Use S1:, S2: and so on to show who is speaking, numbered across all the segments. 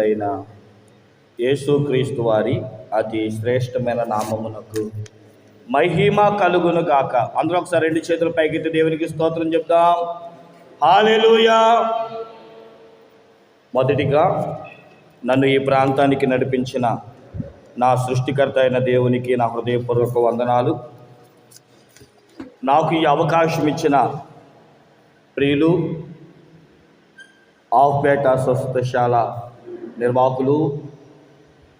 S1: అయిన యేసుక్రీస్తు వారి అతి శ్రేష్టమైన నామమునకు మహిమ కలుగును గాక. అందరూ ఒకసారి రెండు చేతుల పైకెత్తి దేవునికి స్తోత్రం చెప్తాం. హల్లెలూయా. మొదటిగా నన్ను ఈ ప్రాంతానికి నడిపించిన నా సృష్టికర్త అయిన దేవునికి నా హృదయపూర్వక వందనాలు. నాకు ఈ అవకాశం ఇచ్చిన ప్రియులు ఆఫ్బేట స్వస్థశాల నిర్వాహకులు,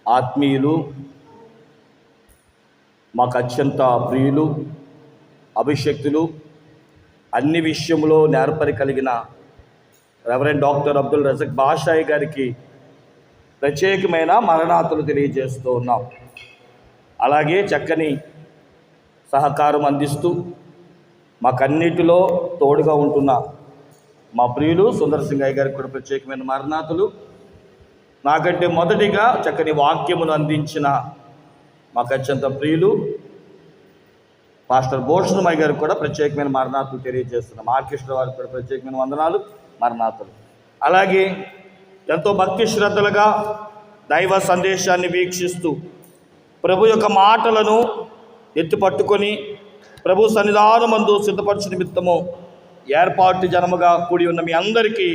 S1: ఆత్మీయులు, మాకు అత్యంత ప్రియులు, అభిషక్తులు, అన్ని విషయంలో నేర్పరి కలిగిన రెవరెండ్ డాక్టర్ అబ్దుల్ రజాక్ బాషాయి గారికి ప్రత్యేకమైన మరణాతులు తెలియజేస్తూ ఉన్నాం. అలాగే చక్కని సహకారం అందిస్తూ మాకన్నిటిలో తోడుగా ఉంటున్న మా ప్రియులు సుందర్ సింగయ్య గారికి కూడా ప్రత్యేకమైన మరణాతులు. నాకంటే మొదటిగా చక్కని వాక్యమును అందించిన మాకు అత్యంత ప్రియులు పాస్టర్ భూషణమయ్య గారికి కూడా ప్రత్యేకమైన మరణాతులు తెలియజేస్తున్నాం. ఆర్కెస్ట్ర వారికి కూడా ప్రత్యేకమైన వందనాలు, మరణాతులు. అలాగే ఎంతో భక్తి శ్రద్ధలుగా దైవ సందేశాన్ని వీక్షిస్తూ ప్రభు యొక్క మాటలను ఎత్తిపట్టుకొని ప్రభు సన్నిధానమందు సిద్ధపరచు నిమిత్తము ఏర్పాటు జనముగా కూడి ఉన్న మీ అందరికీ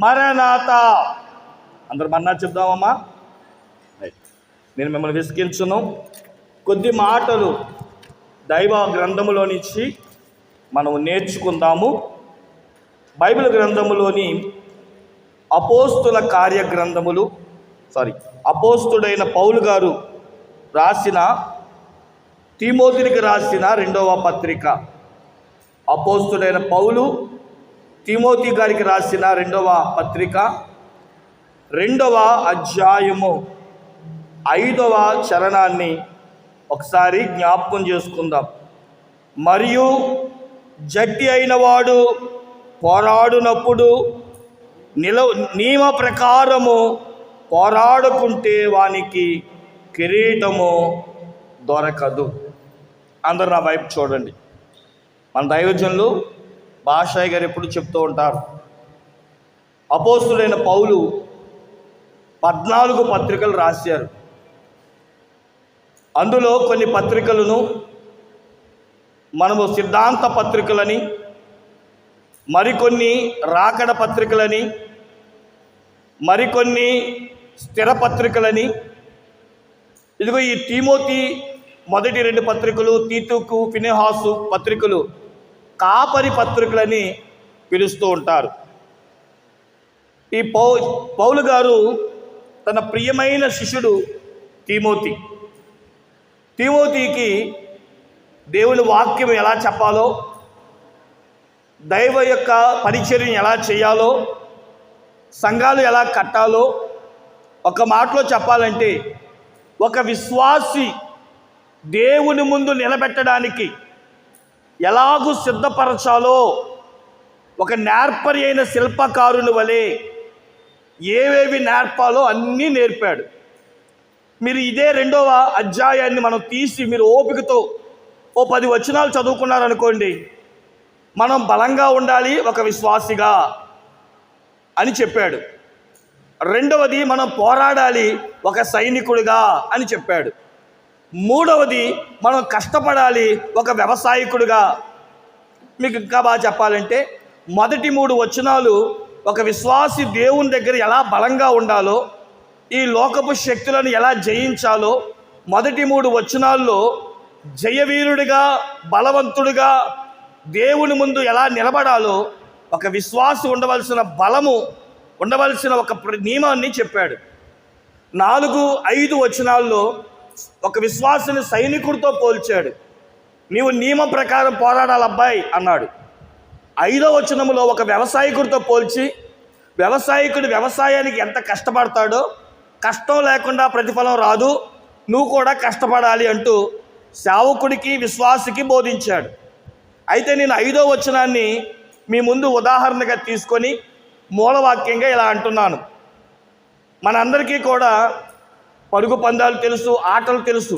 S1: మరణాత. అందరు మన్నా చెప్దామమ్మా. నేను మిమ్మల్ని విసిగించును. కొద్ది మాటలు దైవ గ్రంథములో నుంచి మనం నేర్చుకుందాము. బైబిల్ గ్రంథములోని అపోస్తుల కార్య గ్రంథములు అపోస్తుడైన పౌలు గారు రాసిన తిమోతికి రాసిన 2వ పత్రిక. అపోస్తుడైన పౌలు తిమోతి గారికి రాసిన 2వ పత్రిక 2వ అధ్యాయము 5వ చరణాన్ని ఒకసారి జ్ఞాపకం చేసుకుందాం. మరియు జట్టి అయిన వాడు పోరాడునప్పుడు నియమ ప్రకారము పోరాడుకుంటే వానికి కిరీటము దొరకదు. అందరు నా వైపు చూడండి. మన దైవజనులు బాషాయి గారు ఎప్పుడు చెప్తూ ఉంటారు, అపోస్తుడైన పౌలు 14 పత్రికలు రాశారు. అందులో కొన్ని పత్రికలను మనము సిద్ధాంత పత్రికలని, మరికొన్ని రాకడ పత్రికలని, మరికొన్ని స్థిర పత్రికలని, ఇదిగో ఈ తిమోతి మొదటి 2 పత్రికలు, తీతుకు, ఫినెహాసు పత్రికలు కాపరి పత్రికలని పిలుస్తూ ఉంటారు. ఈ పౌలు గారు తన ప్రియమైన శిష్యుడు తిమోతికి దేవుని వాక్యం ఎలా చెప్పాలో, దైవ యొక్క పరిచర్యను ఎలా చేయాలో, సంఘాలు ఎలా కట్టాలో, ఒక మాటలో చెప్పాలంటే ఒక విశ్వాసి దేవుని ముందు నిలబెట్టడానికి ఎలాగూ సిద్ధపరచాలో ఒక నేర్పరి అయిన శిల్పకారుని వలె ఏవేవి నేర్పాలో అన్నీ నేర్పాడు. మీరు ఇదే 2వ అధ్యాయాన్ని మనం తీసి మీరు ఓపికతో 10 వచనాలు చదువుకున్నారనుకోండి, మనం బలంగా ఉండాలి ఒక విశ్వాసిగా అని చెప్పాడు. 2వది మనం పోరాడాలి ఒక సైనికుడిగా అని చెప్పాడు. 3వది మనం కష్టపడాలి ఒక వ్యవసాయకుడిగా. మీకు ఇంకా బాగా చెప్పాలంటే మొదటి 3 వచనాలు ఒక విశ్వాసి దేవుని దగ్గర ఎలా బలంగా ఉండాలో, ఈ లోకపు శక్తులను ఎలా జయించాలో, మొదటి 3 వచనాల్లో జయవీరుడిగా, బలవంతుడిగా దేవుని ముందు ఎలా నిలబడాలో, ఒక విశ్వాసి ఉండవలసిన బలము, ఉండవలసిన ఒక నియమాన్ని చెప్పాడు. 4-5 వచనాల్లో ఒక విశ్వాసిని సైనికుడితో పోల్చాడు. నీవు నియమం ప్రకారం పోరాడాలి అబ్బాయి అన్నాడు. 5వ వచనంలో ఒక వ్యవసాయకుడితో పోల్చి, వ్యవసాయకుడు వ్యవసాయానికి ఎంత కష్టపడతాడో, కష్టం లేకుండా ప్రతిఫలం రాదు, నువ్వు కూడా కష్టపడాలి అంటూ సేవకుడికి విశ్వాసికి బోధించాడు. అయితే నేను 5వ వచనాన్ని మీ ముందు ఉదాహరణగా తీసుకొని మూలవాక్యంగా ఇలా అంటున్నాను. మనందరికీ కూడా పరుగు పందాలు తెలుసు, ఆటలు తెలుసు.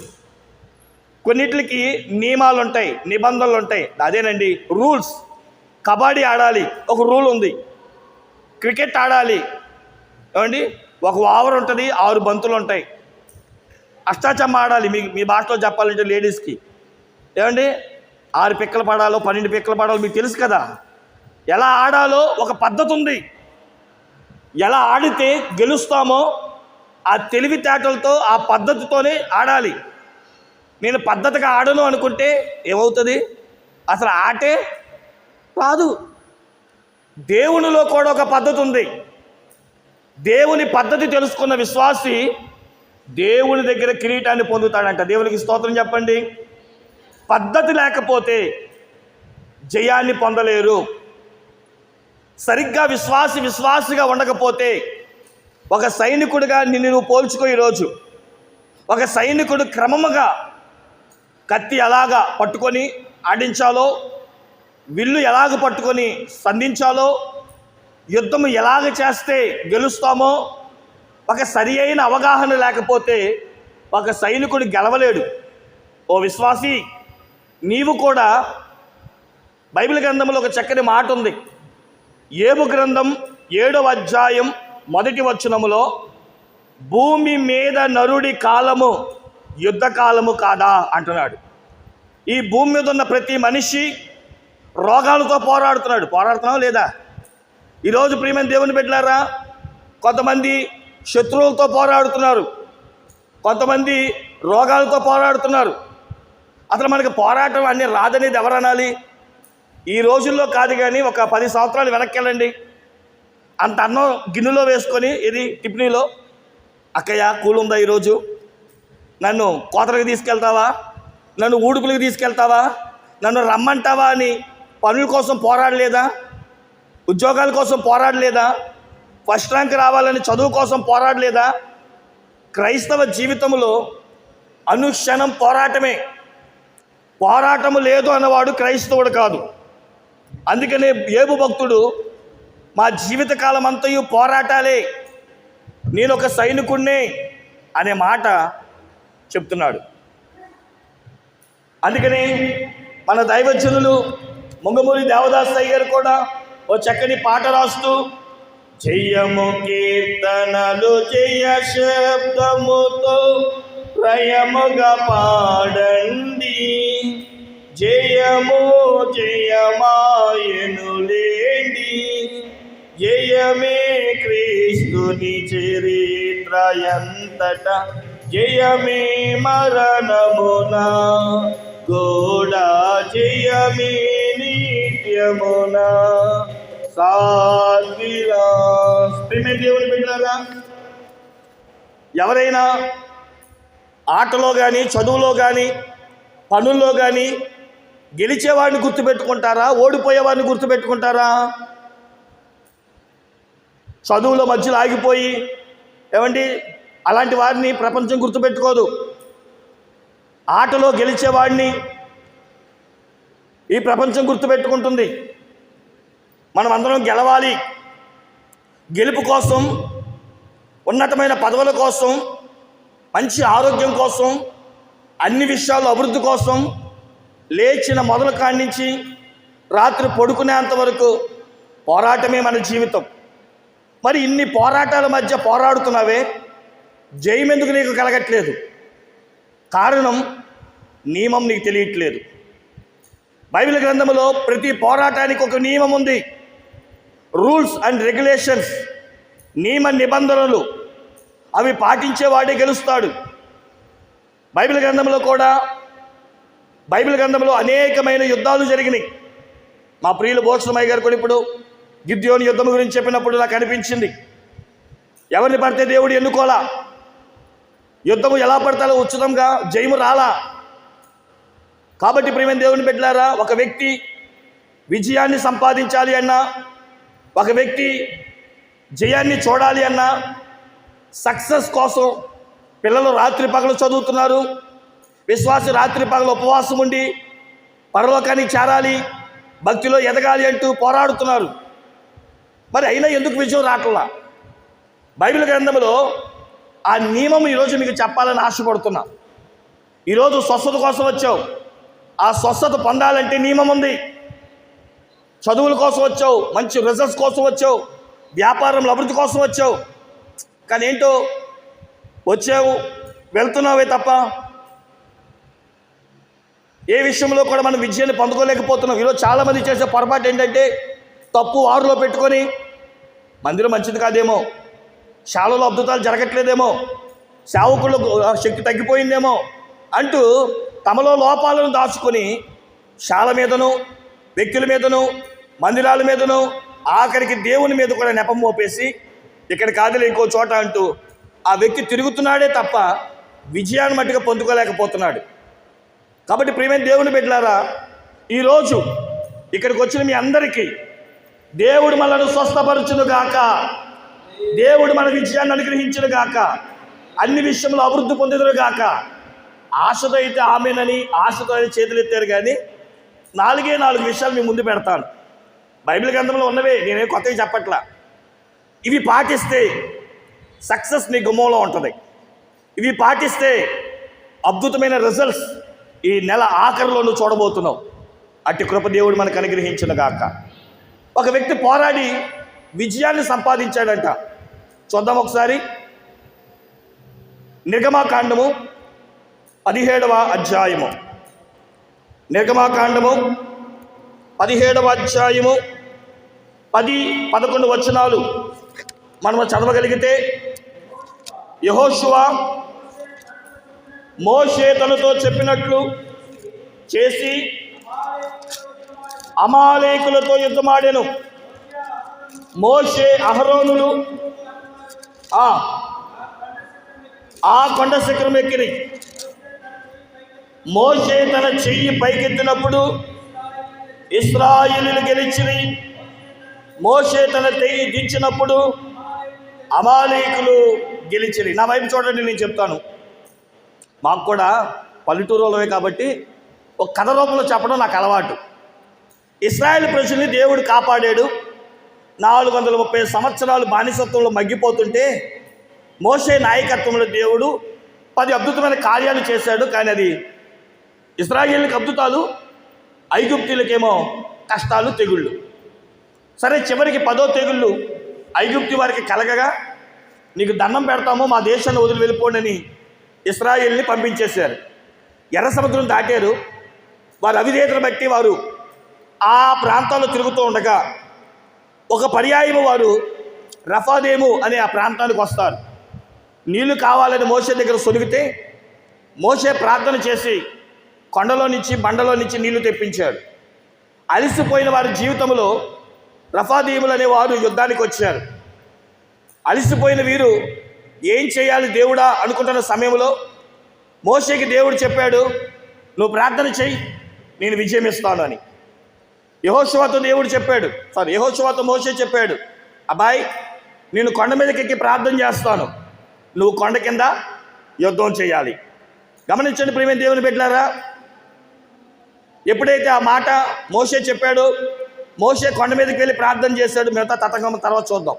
S1: కొన్నిటికి నియమాలు ఉంటాయి, నిబంధనలు ఉంటాయి. అదేనండి రూల్స్. కబడ్డీ ఆడాలి, ఒక రూల్ ఉంది. క్రికెట్ ఆడాలి, ఏమండి ఒక ఓవర్ ఉంటుంది, 6 బంతులు ఉంటాయి. అష్టాచమ్మ ఆడాలి. మీ భాషలో చెప్పాలంటే లేడీస్కి ఏమండి 6 పిక్కలు పడాలో 12 పిక్కలు పడాలో మీకు తెలుసు కదా. ఎలా ఆడాలో ఒక పద్ధతి ఉంది. ఎలా ఆడితే గెలుస్తామో ఆ తెలివితేటలతో ఆ పద్ధతితోనే ఆడాలి. నేను పద్ధతిగా ఆడను అనుకుంటే ఏమవుతుంది? అసలు ఆటే రాదు. దేవునిలో కూడా ఒక పద్ధతి ఉంది. దేవుని పద్ధతి తెలుసుకున్న విశ్వాసి దేవుని దగ్గర కిరీటాన్ని పొందుతాడంట. దేవునికి స్తోత్రం చెప్పండి. పద్ధతి లేకపోతే జయాన్ని పొందలేరు. సరిగ్గా విశ్వాసిగా ఉండకపోతే, ఒక సైనికుడిగా నిన్ను నువ్వు పోల్చుకో. ఈరోజు ఒక సైనికుడు క్రమముగా కత్తి ఎలాగా పట్టుకొని ఆడించాలో, విల్లు ఎలాగ పట్టుకొని సంధించాలో, యుద్ధం ఎలాగ చేస్తే గెలుస్తామో ఒక సరి అయిన అవగాహన లేకపోతే ఒక సైనికుడు గెలవలేడు. ఓ విశ్వాసి, నీవు కూడా బైబిల్ గ్రంథంలో ఒక చక్కని మాట ఉంది. యోబు గ్రంథం 7వ అధ్యాయం 1వ వచనములో, భూమి మీద నరుడి కాలము యుద్ధ కాలము కాదా అంటున్నాడు. ఈ భూమి మీద ఉన్న ప్రతి మనిషి రోగాలతో పోరాడుతున్నావు లేదా? ఈరోజు ప్రియమైన దేవుని బిడ్డలారా, కొంతమంది శత్రువులతో పోరాడుతున్నారు, కొంతమంది రోగాలతో పోరాడుతున్నారు. అసలు మనకి పోరాటం అన్నీ రాదనేది ఎవరనాలి? ఈ రోజుల్లో కాదు, కానీ ఒక 10 సంవత్సరాలు వెనక్కి వెళ్ళండి. అంత అన్నం గిన్నెలో వేసుకొని ఇది టిఫినీలో, అక్కయ్య కూలుందా ఈరోజు, నన్ను కోతలకు తీసుకెళ్తావా, నన్ను ఊడుపులకు తీసుకెళ్తావా, నన్ను రమ్మంటావా అని పనుల కోసం పోరాడలేదా? ఉద్యోగాల కోసం పోరాడలేదా? ఫస్ట్ ర్యాంక్ రావాలని చదువు కోసం పోరాడలేదా? క్రైస్తవ జీవితంలో అనుక్షణం పోరాటమే. పోరాటము లేదు అన్నవాడు క్రైస్తవుడు కాదు. అందుకనే యోబు భక్తుడు, మా జీవితకాలం అంతయు పోరాటాలే, నేను ఒక సైనికుడినే అనే మాట చెప్తున్నాడు. అందుకని మన దైవజనులు ముంగమూరి దేవదాస్ అయ్య గారు కూడా ఓ చక్కని పాట రాస్తూ, జయము కీర్తనలు జయ శబ్దముతో ప్రయముగా పాడండి, జయము జయమాయనులేండి, జయమే క్రీస్తుని చరిత్ర ఎంతట, జయమే మరణమునా గోడా, జయమే నిత్యమునా సాద్విలాస్. దేవుని బిడ్డలారా, ఎవరైనా ఆటలో కానీ చదువులో కానీ పనుల్లో కానీ గెలిచేవాడిని గుర్తుపెట్టుకుంటారా, ఓడిపోయేవాడిని గుర్తుపెట్టుకుంటారా? చదువులో మధ్యలో ఆగిపోయి ఏమండి అలాంటి వారిని ప్రపంచం గుర్తుపెట్టుకోదు. ఆటలో గెలిచేవాడిని ఈ ప్రపంచం గుర్తుపెట్టుకుంటుంది. మనం అందరం గెలవాలి. గెలుపు కోసం, ఉన్నతమైన పదవుల కోసం, మంచి ఆరోగ్యం కోసం, అన్ని విషయాల్లో అభివృద్ధి కోసం లేచిన మొదలు కానించి రాత్రి పడుకునేంత వరకు పోరాటమే మన జీవితం. మరి ఇన్ని పోరాటాల మధ్య పోరాడుతున్నావే, జయం ఎందుకు నీకు కలగట్లేదు? కారణం నియమం నీకు తెలియట్లేదు. బైబిల్ గ్రంథంలో ప్రతి పోరాటానికి ఒక నియమం ఉంది. రూల్స్ అండ్ రెగ్యులేషన్స్, నియమ నిబంధనలు, అవి పాటించేవాడే గెలుస్తాడు. బైబిల్ గ్రంథంలో అనేకమైన యుద్ధాలు జరిగినాయి. మా ప్రియులు భోషణమయ్య గారు కూడా ఇప్పుడు గిద్యోని యుద్ధం గురించి చెప్పినప్పుడు నాకు అనిపించింది, ఎవరిని పడితే దేవుడు ఎన్నుకోలా. యుద్ధము ఎలా పడతాలో ఉచితంగా జయము రాలా. కాబట్టి ప్రియమైన దేవుని బిడ్డలారా, ఒక వ్యక్తి విజయాన్ని సంపాదించాలి అన్నా, ఒక వ్యక్తి జయాన్ని చూడాలి అన్నా, సక్సెస్ కోసం పిల్లలు రాత్రి పగలు చదువుతున్నారు. విశ్వాసి రాత్రి పగలు ఉపవాసం ఉండి పరలోకానికి చేరాలి, భక్తిలో ఎదగాలి అంటూ పోరాడుతున్నారు. మరి అయినా ఎందుకు విజయం రావట్లా? బైబిల్ గ్రంథంలో ఆ నియమం ఈరోజు మీకు చెప్పాలని ఆశపడుతున్నా. ఈరోజు స్వస్థత కోసం వచ్చావు, ఆ స్వస్థత పొందాలంటే నియమం ఉంది. చదువుల కోసం వచ్చావు, మంచి రిజల్ట్స్ కోసం వచ్చావు, వ్యాపారంలో అభివృద్ధి కోసం వచ్చావు, కానీ ఏంటో వచ్చావు వెళ్తున్నావే తప్ప ఏ విషయంలో కూడా మనం విజయాన్ని పొందుకోలేకపోతున్నాం. ఈరోజు చాలామంది చేసే పొరపాటు ఏంటంటే తప్పు వారిలో పెట్టుకొని మందిరం మంచిది కాదేమో, శాలలో అద్భుతాలు జరగట్లేదేమో, సేవకుల్లో శక్తి తగ్గిపోయిందేమో అంటూ తమలో లోపాలను దాచుకొని శాల మీదను, వ్యక్తుల మీదను, మందిరాల మీదను, ఆఖరికి దేవుని మీద కూడా నెపం మోపేసి ఇక్కడ కాదులే ఇంకో చోట అంటూ ఆ వ్యక్తి తిరుగుతున్నాడే తప్ప విజయాన్ని మట్టుగా పొందుకోలేకపోతున్నాడు. కాబట్టి ప్రియమైన దేవుని బిడ్డలారా, ఈరోజు ఇక్కడికి వచ్చిన మీ అందరికీ దేవుడు మనల్ని స్వస్థపరచును గాక, దేవుడు మన విజయాన్ని అనుగ్రహించును గాక, అన్ని విషయంలో అభివృద్ధి పొందుదురు గాక. ఆశతో అయితే ఆమెనని ఆశతో అయితే చేతులు ఎత్తారు. కానీ 4 విషయాలు మీ ముందు పెడతాను. బైబిల్ గ్రంథంలో ఉన్నవే, నేనేం కొత్తగా చెప్పట్లా. ఇవి పాటిస్తే సక్సెస్ నీ గుమ్మంలో ఉంటుంది. ఇవి పాటిస్తే అద్భుతమైన రిజల్ట్స్ ఈ నెల ఆఖరిలో నువ్వు చూడబోతున్నావు. అట్టి కృప దేవుడు మనకు అనుగ్రహించును గాక. ఒక వ్యక్తి పోరాడి విజయాన్ని సంపాదించాడంట. చూద్దాం ఒకసారి. నిర్గమాకాండము 17వ అధ్యాయము. నిర్గమాకాండము 17వ అధ్యాయము 10-11 వచనాలు మనము చదవగలిగితే, యెహోషువ మోషే తనతో చెప్పినట్లు చేసి అమాలేకులతో యుద్ధమాడెను. మోషే అహరోనులు ఆ కొండ శిఖరం ఎక్కిరి. మోషే తన చెయ్యి పైకెత్తినప్పుడు ఇశ్రాయేలీయులు గెలిచిరి. మోషే తన చెయ్యి దించినప్పుడు అమాలేకులు గెలిచిరి. నా వైపు చూడండి, నేను చెప్తాను. మాకు కూడా పల్లెటూరులోవే కాబట్టి ఒక కథ రూపంలో చెప్పడం నాకు అలవాటు. ఇశ్రాయేల్ ప్రజల్ని దేవుడు కాపాడాడు. 430 సంవత్సరాలు బానిసత్వంలో మగ్గిపోతుంటే మోషే నాయకత్వంలో దేవుడు 10 అద్భుతమైన కార్యాలు చేశాడు. కానీ అది ఇశ్రాయేలుకి అద్భుతాలు, ఐగుప్తీలకేమో కష్టాలు, తెగుళ్ళు. సరే, చివరికి 10వ తెగుళ్ళు ఐగుప్తి వారికి కలగగా నీకు దండం పెడతామో మా దేశాన్ని వదిలి వెళ్ళిపోండి అని ఇశ్రాయేల్ని పంపించేశారు. ఎర్ర సముద్రం దాటారు. వారి అవిధేయతను బట్టి వారు ఆ ప్రాంతాల్లో తిరుగుతూ ఉండగా ఒక పర్యాయము వారు రఫాదేము అనే ఆ ప్రాంతానికి వస్తారు. నీళ్లు కావాలని మోషే దగ్గర సొలిగితే మోషే ప్రార్థన చేసి కొండలో నుంచి, బండలో నుంచి నీళ్లు తెప్పించాడు. అలిసిపోయిన వారి జీవితంలో రఫాదేములు అనే వారు యుద్ధానికి వచ్చారు. అలిసిపోయిన వీరు ఏం చేయాలి దేవుడా అనుకుంటున్న సమయంలో మోషేకి దేవుడు చెప్పాడు, నువ్వు ప్రార్థన చెయ్యి, నేను విజయం ఇస్తాను అని. యెహోషువతో మోషే చెప్పాడు, అబ్బాయి నేను కొండ మీదకి ఎక్కి ప్రార్థన చేస్తాను, నువ్వు కొండ కింద యుద్ధం చేయాలి. గమనించండి ప్రియమైన దేవుని బిడ్డలారా, ఎప్పుడైతే ఆ మాట మోషే చెప్పాడో మోషే కొండ మీదకి వెళ్ళి ప్రార్థన చేశాడు. మిగతా తతంగం తర్వాత చూద్దాం.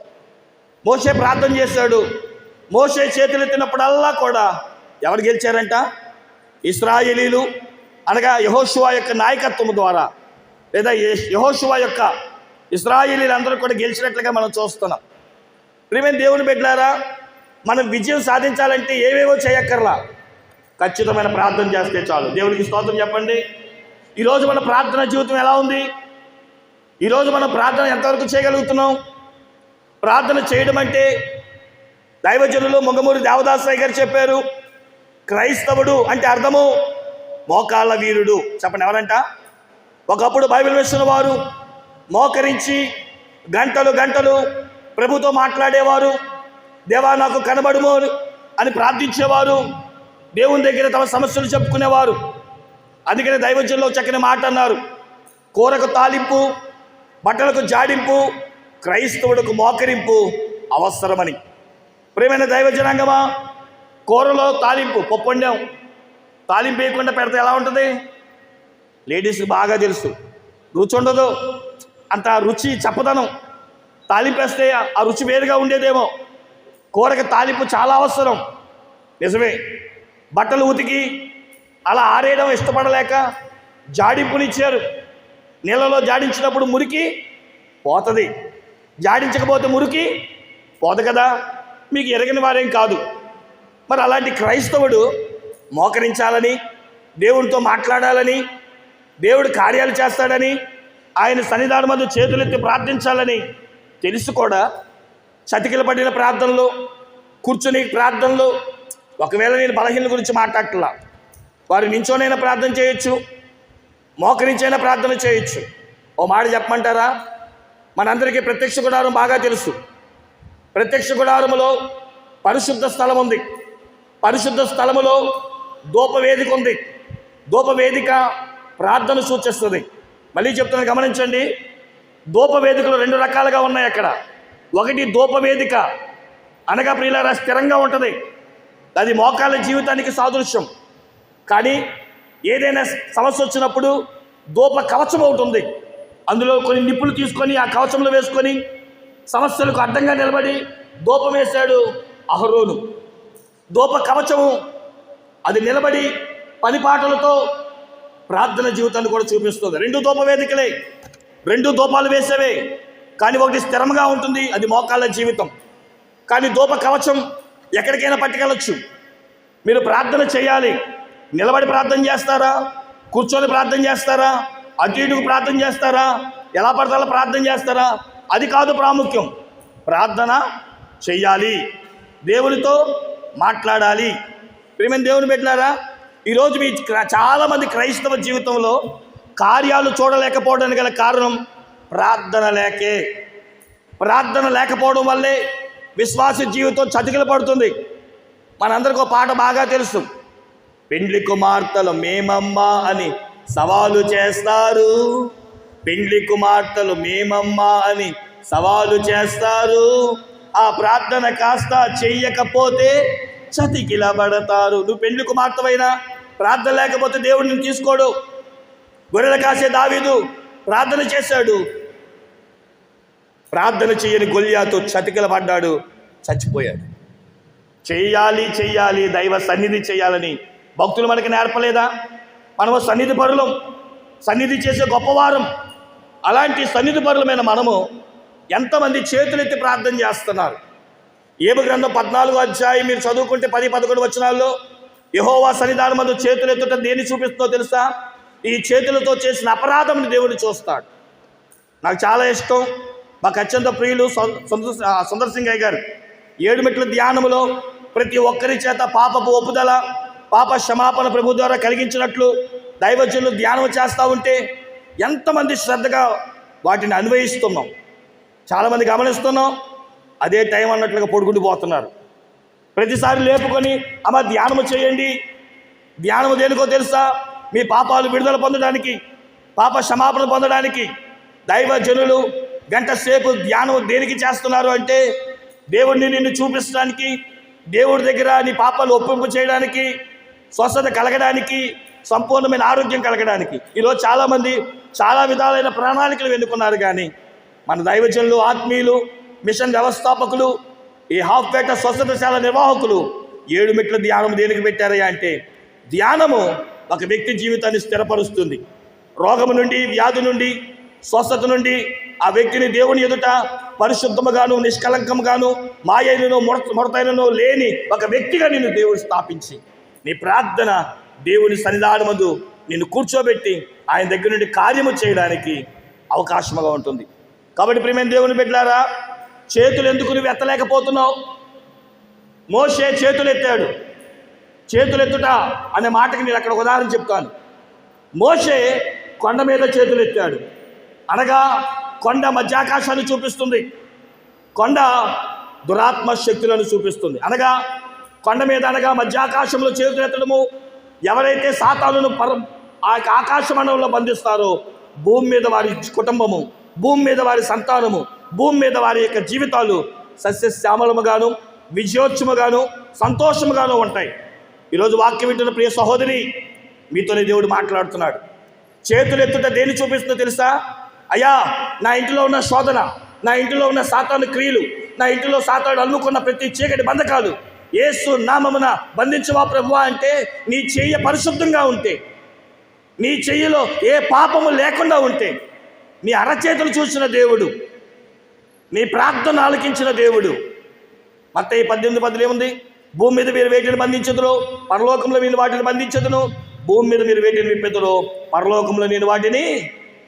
S1: మోషే ప్రార్థన చేశాడు. మోషే చేతులెత్తినప్పుడల్లా కూడా ఎవరు గెలిచారంట? ఇశ్రాయేలీలు, అనగా యెహోషువ యొక్క నాయకత్వం ద్వారా, లేదా యెహోషువ యొక్క ఇశ్రాయేలీలందరూ కూడా గెలిచినట్లుగా మనం చూస్తున్నాం. ప్రియమైన దేవుని బిడ్డలారా, మనం విజయం సాధించాలంటే ఏవేవో చేయక్కర్లా, ఖచ్చితమైన ప్రార్థన చేస్తే చాలు. దేవునికి స్తోత్రం చెప్పండి. ఈరోజు మన ప్రార్థన జీవితం ఎలా ఉంది? ఈరోజు మనం ప్రార్థన ఎంతవరకు చేయగలుగుతున్నాం? ప్రార్థన చేయడం అంటే దైవజనులు మొంగమూరి దేవదాసయ్య గారు చెప్పారు, క్రైస్తవుడు అంటే అర్థము మోకాళ్ళ వీరుడు. చెప్పండి, ఎవరంట? ఒకప్పుడు బైబిల్ వేస్తున్న వారు మోకరించి గంటలు గంటలు ప్రభుతో మాట్లాడేవారు, దేవా నాకు కనబడుము అని ప్రార్థించేవారు, దేవుని దగ్గర తమ సమస్యలు చెప్పుకునేవారు. అందుకనే దైవజనులు చక్కని మాట అన్నారు, కూరకు తాలింపు, బట్టలకు జాడింపు, క్రైస్తవుడికి మోకరింపు అవసరమని. ప్రియమైన దైవజనాంగమా, కూరలో తాలింపు, పప్పు వండాం, తాలింపు వేయకుండా పెడితే ఎలా ఉంటుంది? లేడీస్కి బాగా తెలుసు, రుచి ఉండదు, అంత రుచి చప్పదనం. తాలింపు వేస్తే ఆ రుచి వేరుగా ఉండేదేమో. కూరకి తాలింపు చాలా అవసరం, నిజమే. బట్టలు ఉతికి అలా ఆరేయడం ఇష్టపడలేక జాడింపునిచ్చారు. నీళ్ళలో జాడించినప్పుడు మురికి పోతుంది, జాడించకపోతే మురికి పోదు కదా. మీకు ఎరగని వారేం కాదు. మరి అలాంటి క్రైస్తవుడు మోకరించాలని, దేవుడితో మాట్లాడాలని, దేవుడు కార్యాలు చేస్తాడని, ఆయన సన్నిధానం ముందు చేతులెత్తి ప్రార్థించాలని తెలుసు కూడా చతికిల పడిన ప్రార్థనలు, కూర్చుని ప్రార్థనలు, ఒకవేళ నేను బలహీనల గురించి మాట్లాడట్లా, వారు నించోనైనా ప్రార్థన చేయొచ్చు, మోకరించైనా ప్రార్థన చేయొచ్చు. ఓ మాట చెప్పమంటారా? మనందరికీ ప్రత్యక్ష గుడారం బాగా తెలుసు. ప్రత్యక్ష గుడారములో పరిశుద్ధ స్థలం ఉంది. పరిశుద్ధ స్థలములో ధూపవేదిక ఉంది. ధూపవేదిక ప్రార్థన సూచిస్తుంది. మళ్ళీ చెప్తున్నాను, గమనించండి. ధూపవేదికలు 2 రకాలుగా ఉన్నాయి అక్కడ. ఒకటి ధూపవేదిక అనగా ప్రియులారా స్థిరంగా ఉంటుంది. అది మోకాళ్ళ జీవితానికి సాదృశ్యం. కానీ ఏదైనా సమస్య వచ్చినప్పుడు ధూప కవచం అవుతుంది. అందులో కొన్ని నిప్పులు తీసుకొని ఆ కవచంలో వేసుకొని సమస్యలకు అడ్డంగా నిలబడి ధూపం వేశాడు అహరోను. ధూప కవచము అది నిలబడి పనిపాటలతో ప్రార్థన జీవితాన్ని కూడా చూపిస్తుంది. 2 ధూపవేదికలే, 2 ధూపాలు వేసేవే. కానీ ఒకటి స్థిరంగా ఉంటుంది, అది మోకాళ్ళ జీవితం. కానీ ధూప కవచం ఎక్కడికైనా పట్టుకెళ్ళచ్చు. మీరు ప్రార్థన చేయాలి. నిలబడి ప్రార్థన చేస్తారా? కూర్చొని ప్రార్థన చేస్తారా? అటు ఇటుకు ప్రార్థన చేస్తారా? ఎలా పడతాలో ప్రార్థన చేస్తారా? అది కాదు ప్రాముఖ్యం. ప్రార్థన చెయ్యాలి, దేవునితో మాట్లాడాలి. ప్రియమైన దేవుని బిడ్డలారా, ఈరోజు మీ చాలామంది క్రైస్తవ జీవితంలో కార్యాలు చూడలేకపోవడానికి గల కారణం ప్రార్థన లేకే. ప్రార్థన లేకపోవడం వల్లే విశ్వాస జీవితం చతికిల పడుతుంది. మనందరికీ ఒక పాట బాగా తెలుసు. పెండ్లి కుమార్తెలు మేమమ్మా అని సవాలు చేస్తారు. పెండ్లి కుమార్తెలు మేమమ్మా అని సవాలు చేస్తారు. ఆ ప్రార్థన కాస్త చెయ్యకపోతే చతికిలబడతారు. నువ్వు పెండ్లి కుమార్తెవైనా ప్రార్థన లేకపోతే దేవుడిని తీసుకోడు. గొర్రెల కాసే దావీదు ప్రార్థన చేశాడు. ప్రార్థన చేయని గొల్యాతో చతికిలబడ్డాడు, చచ్చిపోయాడు. చెయ్యాలి, దైవ సన్నిధి చేయాలని భక్తులు మనకి నేర్పలేదా? మనము సన్నిధి పరులం, సన్నిధి చేసే గొప్పవారం. అలాంటి సన్నిధి పరులమైన మనము ఎంతమంది చేతులెత్తి ప్రార్థన చేస్తున్నారు? ఏబు గ్రంథం 14వ అధ్యాయం మీరు చదువుకుంటే 10-11 వచనాల్లో యెహోవా సన్నిధానం ముందు చేతులెత్తుట దేన్ని చూపిస్తుందో తెలుసా? ఈ చేతులతో చేసిన అపరాధంని దేవుడు చూస్తాడు. నాకు చాలా ఇష్టం, మాకు అత్యంత ప్రియులు సుందర్ సింగ్ అయ్య గారు 7 మెట్ల ధ్యానములో ప్రతి ఒక్కరి చేత పాపపు ఒప్పుదల, పాప క్షమాపణ ప్రభు ద్వారా కలిగించినట్లు దైవజనులు ధ్యానం చేస్తూ ఉంటే ఎంతమంది శ్రద్ధగా వాటిని అన్వయిస్తున్నాం. చాలామంది గమనిస్తున్నాం, అదే టైం అన్నట్లుగా పొడుగుండి పోతున్నారు. ప్రతిసారి లేపుకొని అమ్మ ధ్యానము చేయండి. ధ్యానము దేనికో తెలుసా? మీ పాపాలు విడుదల పొందడానికి, పాప క్షమాపణ పొందడానికి. దైవజనులు 1 గంట సేపు ధ్యానం దేనికి చేస్తున్నారు అంటే దేవుడిని నిన్ను చూపించడానికి, దేవుడి దగ్గర నీ పాపాలు ఒప్పింపు చేయడానికి, స్వస్థత కలగడానికి, సంపూర్ణమైన ఆరోగ్యం కలగడానికి. ఈరోజు చాలామంది చాలా విధాలైన ప్రణాళికలు ఎన్నుకున్నారు. కానీ మన దైవజనులు, ఆత్మీయులు, మిషన్ వ్యవస్థాపకులు, ఈ హాఫ్పేట స్వస్థతశాల నిర్వాహకులు 7 మెట్ల ధ్యానం దేనికి పెట్టారయ్యా అంటే ధ్యానము ఒక వ్యక్తి జీవితాన్ని స్థిరపరుస్తుంది. రోగము నుండి, వ్యాధి నుండి, స్వస్థత నుండి ఆ వ్యక్తిని దేవుని ఎదుట పరిశుద్ధముగాను, నిష్కలంకముగాను, మాయైనను ముడతైనను లేని ఒక వ్యక్తిగా నిన్ను దేవుడు స్థాపించి నీ ప్రార్థన దేవుని సన్నిధానమందు నిన్ను కూర్చోబెట్టి ఆయన దగ్గర నుండి కార్యము చేయడానికి అవకాశముగా ఉంటుంది. కాబట్టి ప్రియమైన దేవుని బిడ్డలారా, చేతులు ఎందుకు నువ్వు ఎత్తలేకపోతున్నావు? మోషే చేతులు ఎత్తాడు. చేతులెత్తుట అనే మాటకి నేను అక్కడ ఉదాహరణ చెప్తాను. మోషే కొండ మీద చేతులు ఎత్తాడు అనగా కొండ మధ్యాకాశాన్ని చూపిస్తుంది. కొండ దురాత్మ శక్తులను చూపిస్తుంది. అనగా కొండ మీద అనగా మధ్యాకాశంలో చేతులు ఎత్తడము, ఎవరైతే సాతానును ఆకాశ మండలంలో బంధిస్తారో భూమి మీద వారి కుటుంబము, భూమి మీద వారి సంతానము, భూమి మీద వారి యొక్క జీవితాలు సస్యశ్యామలముగాను, విజయోత్సముగాను, సంతోషముగాను ఉంటాయి. ఈరోజు వాక్యం వింటున్న ప్రియ సహోదరి, మీతోనే దేవుడు మాట్లాడుతున్నాడు. చేతులు ఎత్తుట దేన్ని చూపిస్తుందో తెలుసా? అయ్యా, నా ఇంటిలో ఉన్న శోధన, నా ఇంటిలో ఉన్న సాతాను క్రియలు, నా ఇంటిలో సాతాను అల్లుకున్న ప్రతి చీకటి బంధకాలు యేసు నామమున బంధించవా ప్రభువా అంటే నీ చెయ్యి పరిశుద్ధంగా ఉంటే, నీ చెయ్యిలో ఏ పాపము లేకుండా ఉంటే, నీ అరచేతులు చూసిన దేవుడు, నీ ప్రార్థన ఆలకించిన దేవుడు. మత్తయి 18:10 ఏముంది? భూమి మీద మీరు వేటిని బంధించదురో పరలోకంలో నేను వాటిని బంధించదును, భూమి మీద మీరు వేటిని విప్పెదరో పరలోకంలో నేను వాటిని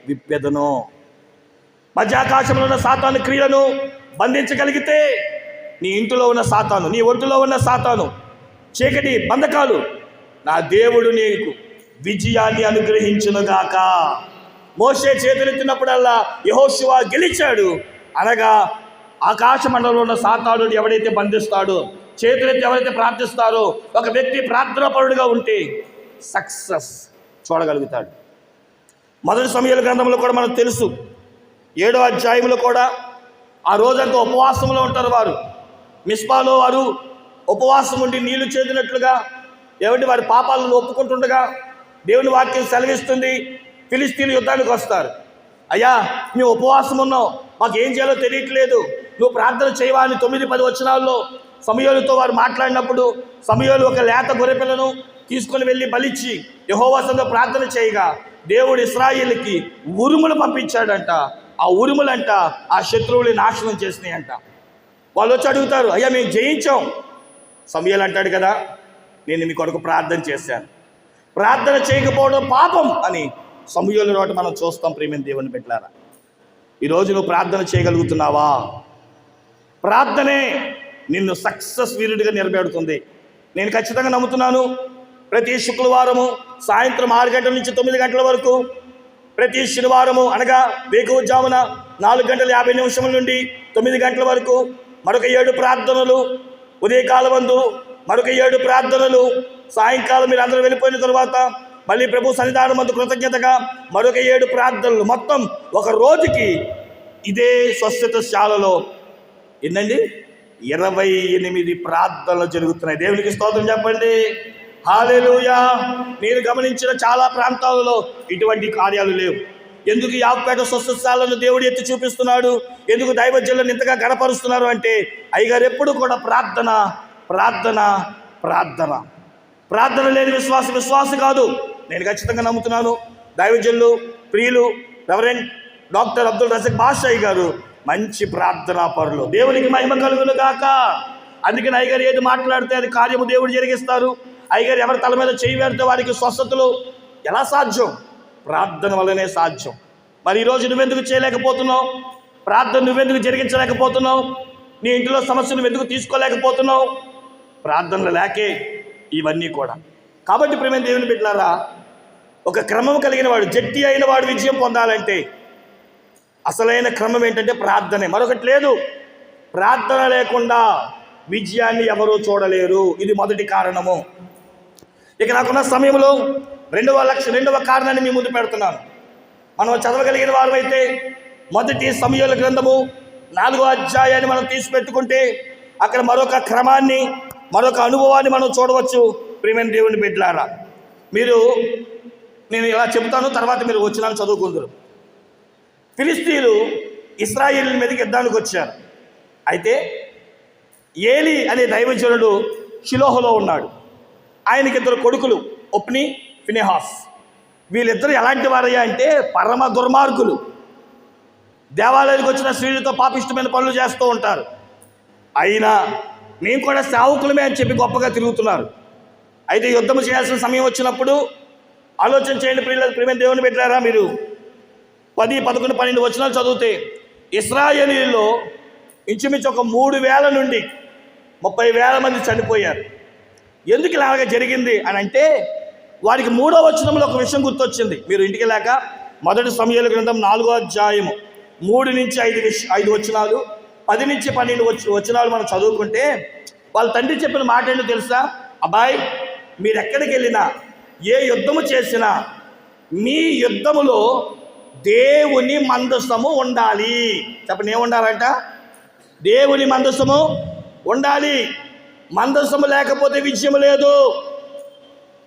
S1: విప్పెదను. మధ్యాకాశంలో ఉన్న సాతాను క్రియలను బంధించగలిగితే నీ ఇంటిలో ఉన్న సాతాను, నీ ఒంటిలో ఉన్న సాతాను, చీకటి బంధకాలు, నా దేవుడు నీకు విజయాన్ని అనుగ్రహించునుగాక. మోషే చేతులెత్తినప్పుడల్లా యెహోషువ గెలిచాడు. అనగా ఆకాశ మండలంలో ఉన్న సాతానుడు ఎవడైతే బంధిస్తాడో, చేతులెత్తి ఎవరైతే ప్రార్థిస్తారో, ఒక వ్యక్తి ప్రార్థనాపరుడుగా ఉంటే సక్సెస్ చూడగలుగుతాడు. మొదటి సమూయేలు గ్రంథంలో కూడా మనకు తెలుసు, 7వ అధ్యాయంలో కూడా ఆ రోజంతా ఉపవాసంలో ఉంటారు వారు. మిస్పాలో వారు ఉపవాసం ఉండి నీళ్లు చేదినట్లుగా ఏమంటే వారి పాపాలను ఒప్పుకుంటుండగా దేవుని వాక్యం సెలవిస్తుంది, ఫిలిస్తీన్లు యుద్ధానికి వస్తారు. అయ్యా మేము ఉపవాసం ఉన్నాం, మాకు ఏం చేయాలో తెలియట్లేదు, నువ్వు ప్రార్థన చేయవా అని 9-10 వచనాల్లో సమూయేలుతో వారు మాట్లాడినప్పుడు సమూయేలు ఒక లేత గొర్రెపిల్లను తీసుకొని వెళ్ళి బలిచ్చి యెహోవా సన్నిధిలో ప్రార్థన చేయగా దేవుడు ఇశ్రాయేలుకి ఉరుములు పంపించాడంట. ఆ ఉరుములంట ఆ శత్రువుని నాశనం చేసినాయంట. వాళ్ళు వచ్చి అడుగుతారు, అయ్యా మేము జయించాం. సమూయేలు అంటాడు కదా, నేను మీ కొరకు ప్రార్థన చేశాను, ప్రార్థన చేయకపోవడం పాపం అని సమూయేలు నోట మనం చూస్తాం. ప్రియమైన దేవుని బిడ్డలారా, ఈరోజు నువ్వు ప్రార్థన చేయగలుగుతున్నావా? ప్రార్థనే నిన్ను సక్సెస్ వీరుడిగా నిలబెడుతుంది. నేను ఖచ్చితంగా నమ్ముతున్నాను. ప్రతి శుక్రవారము సాయంత్రం 6 గంటల నుంచి 9 గంటల వరకు, ప్రతి శనివారము అనగా వేకువజామున 4:50 నుండి 9 గంటల వరకు మరొక 7 ప్రార్థనలు, ఉదయకాలమందు మరొక 7 ప్రార్థనలు, సాయంకాలం మీరు అందరూ వెళ్ళిపోయిన తర్వాత మళ్ళీ ప్రభు సన్నిధానం మందు కృతజ్ఞతగా మరొక 7 ప్రార్థనలు. మొత్తం ఒక రోజుకి ఇదే స్వస్థత శాలలో ఏంటండి 28 ప్రార్థనలు జరుగుతున్నాయి. దేవునికి స్తోత్రం చెప్పండి. హల్లెలూయా. నేను గమనించిన చాలా ప్రాంతాలలో ఇటువంటి కార్యాలు లేవు. ఎందుకు యాపపేట స్వస్థశాలను దేవుడు ఎత్తి చూపిస్తున్నాడు, ఎందుకు దైవజనులను ఇంతగా గణపరుస్తున్నారు అంటే అయ్యగారు ఎప్పుడు కూడా ప్రార్థన ప్రార్థన ప్రార్థన. ప్రార్థన లేని విశ్వాస కాదు. నేను ఖచ్చితంగా నమ్ముతున్నాను. దైవజనులు ప్రియులు రెవరెండ్ డాక్టర్ అబ్దుల్ రజాక్ బాషాయి గారు మంచి ప్రార్థనా పరులు. దేవునికి మహిమ కలుగును గాక. అందుకని అయ్యగారు ఏది మాట్లాడితే అది కార్యము దేవుడు జరిగిస్తారు. అయ్యగారు ఎవరి తల మీద చేయి వేడితే వారికి స్వస్థతలు ఎలా సాధ్యం? ప్రార్థన వల్లనే సాధ్యం. మరి ఈరోజు నువ్వెందుకు చేయలేకపోతున్నావు? ప్రార్థన నువ్వెందుకు జరిగించలేకపోతున్నావు? నీ ఇంటిలో సమస్యను నువ్వెందుకు తీసుకోలేకపోతున్నావు? ప్రార్థనలు లేకే ఇవన్నీ కూడా. కాబట్టి ప్రియమైన దేవుని బిడ్డలారా, ఒక క్రమం కలిగిన వాడు, జట్టి అయిన వాడు విజయం పొందాలంటే అసలైన క్రమం ఏంటంటే ప్రార్థనే, మరొకటి లేదు. ప్రార్థన లేకుండా విజయాన్ని ఎవరూ చూడలేరు. ఇది మొదటి కారణము. ఇక నాకున్న సమయంలో రెండవ కారణాన్ని మీ ముందు పెడుతున్నాను. మనం చదవగలిగిన వారు అయితే మొదటి సమూయేలు గ్రంథము 4వ అధ్యాయాన్ని మనం తీసిపెట్టుకుంటే అక్కడ మరొక క్రమాన్ని, మరొక అనుభవాన్ని మనం చూడవచ్చు. ప్రియమైన దేవుని బిడ్డలారా, నేను ఇలా చెబుతాను, తర్వాత మీరు వచ్చినాను చదువుకుందరు. ఫిలిస్తీన్లు ఇశ్రాయేలు మీదకి యుద్ధానికి వచ్చారు. అయితే ఏలి అనే దైవజనుడు షిలోహులో ఉన్నాడు. ఆయనకి 2 కొడుకులు, ఒప్ని, ఫినెహాస్. వీళ్ళిద్దరూ ఎలాంటి వారయ్యా అంటే పరమ దుర్మార్గులు. దేవాలయానికి వచ్చిన స్త్రీలతో పాపిష్టమైన పనులు చేస్తూ ఉంటారు. అయినా మేము కూడా సేవకులమే అని చెప్పి గొప్పగా తిరుగుతున్నారు. అయితే యుద్ధం చేయాల్సిన సమయం వచ్చినప్పుడు ఆలోచన చేయండి ప్రియమైన దేవుని బిడ్డలారా, మీరు 10, 11, 12 వచనాలు చదివితే ఇశ్రాయేలీయుల్లో ఇంచుమించు ఒక 3,000 నుండి 30,000 మంది చనిపోయారు. ఎందుకు ఇలాగ జరిగింది అని అంటే వారికి 3వ వచనంలో ఒక విషయం గుర్తొచ్చింది. మీరు ఇంటికి లేక మొదటి సమూయేలు గ్రంథం 4వ అధ్యాయము 3 నుంచి 5 వచనాలు, 10 నుంచి 12 వచనాలు మనం చదువుకుంటే వాళ్ళ తండ్రి చెప్పిన మాట ఏంటో తెలుసా? అబ్బాయి, మీరు ఎక్కడికి వెళ్ళినా, ఏ యుద్ధము చేసినా మీ యుద్ధములో దేవుని మందసము ఉండాలి. చెప్పండి, ఏముండాలంట? దేవుని మందసము ఉండాలి. మందసము లేకపోతే విజయం లేదు.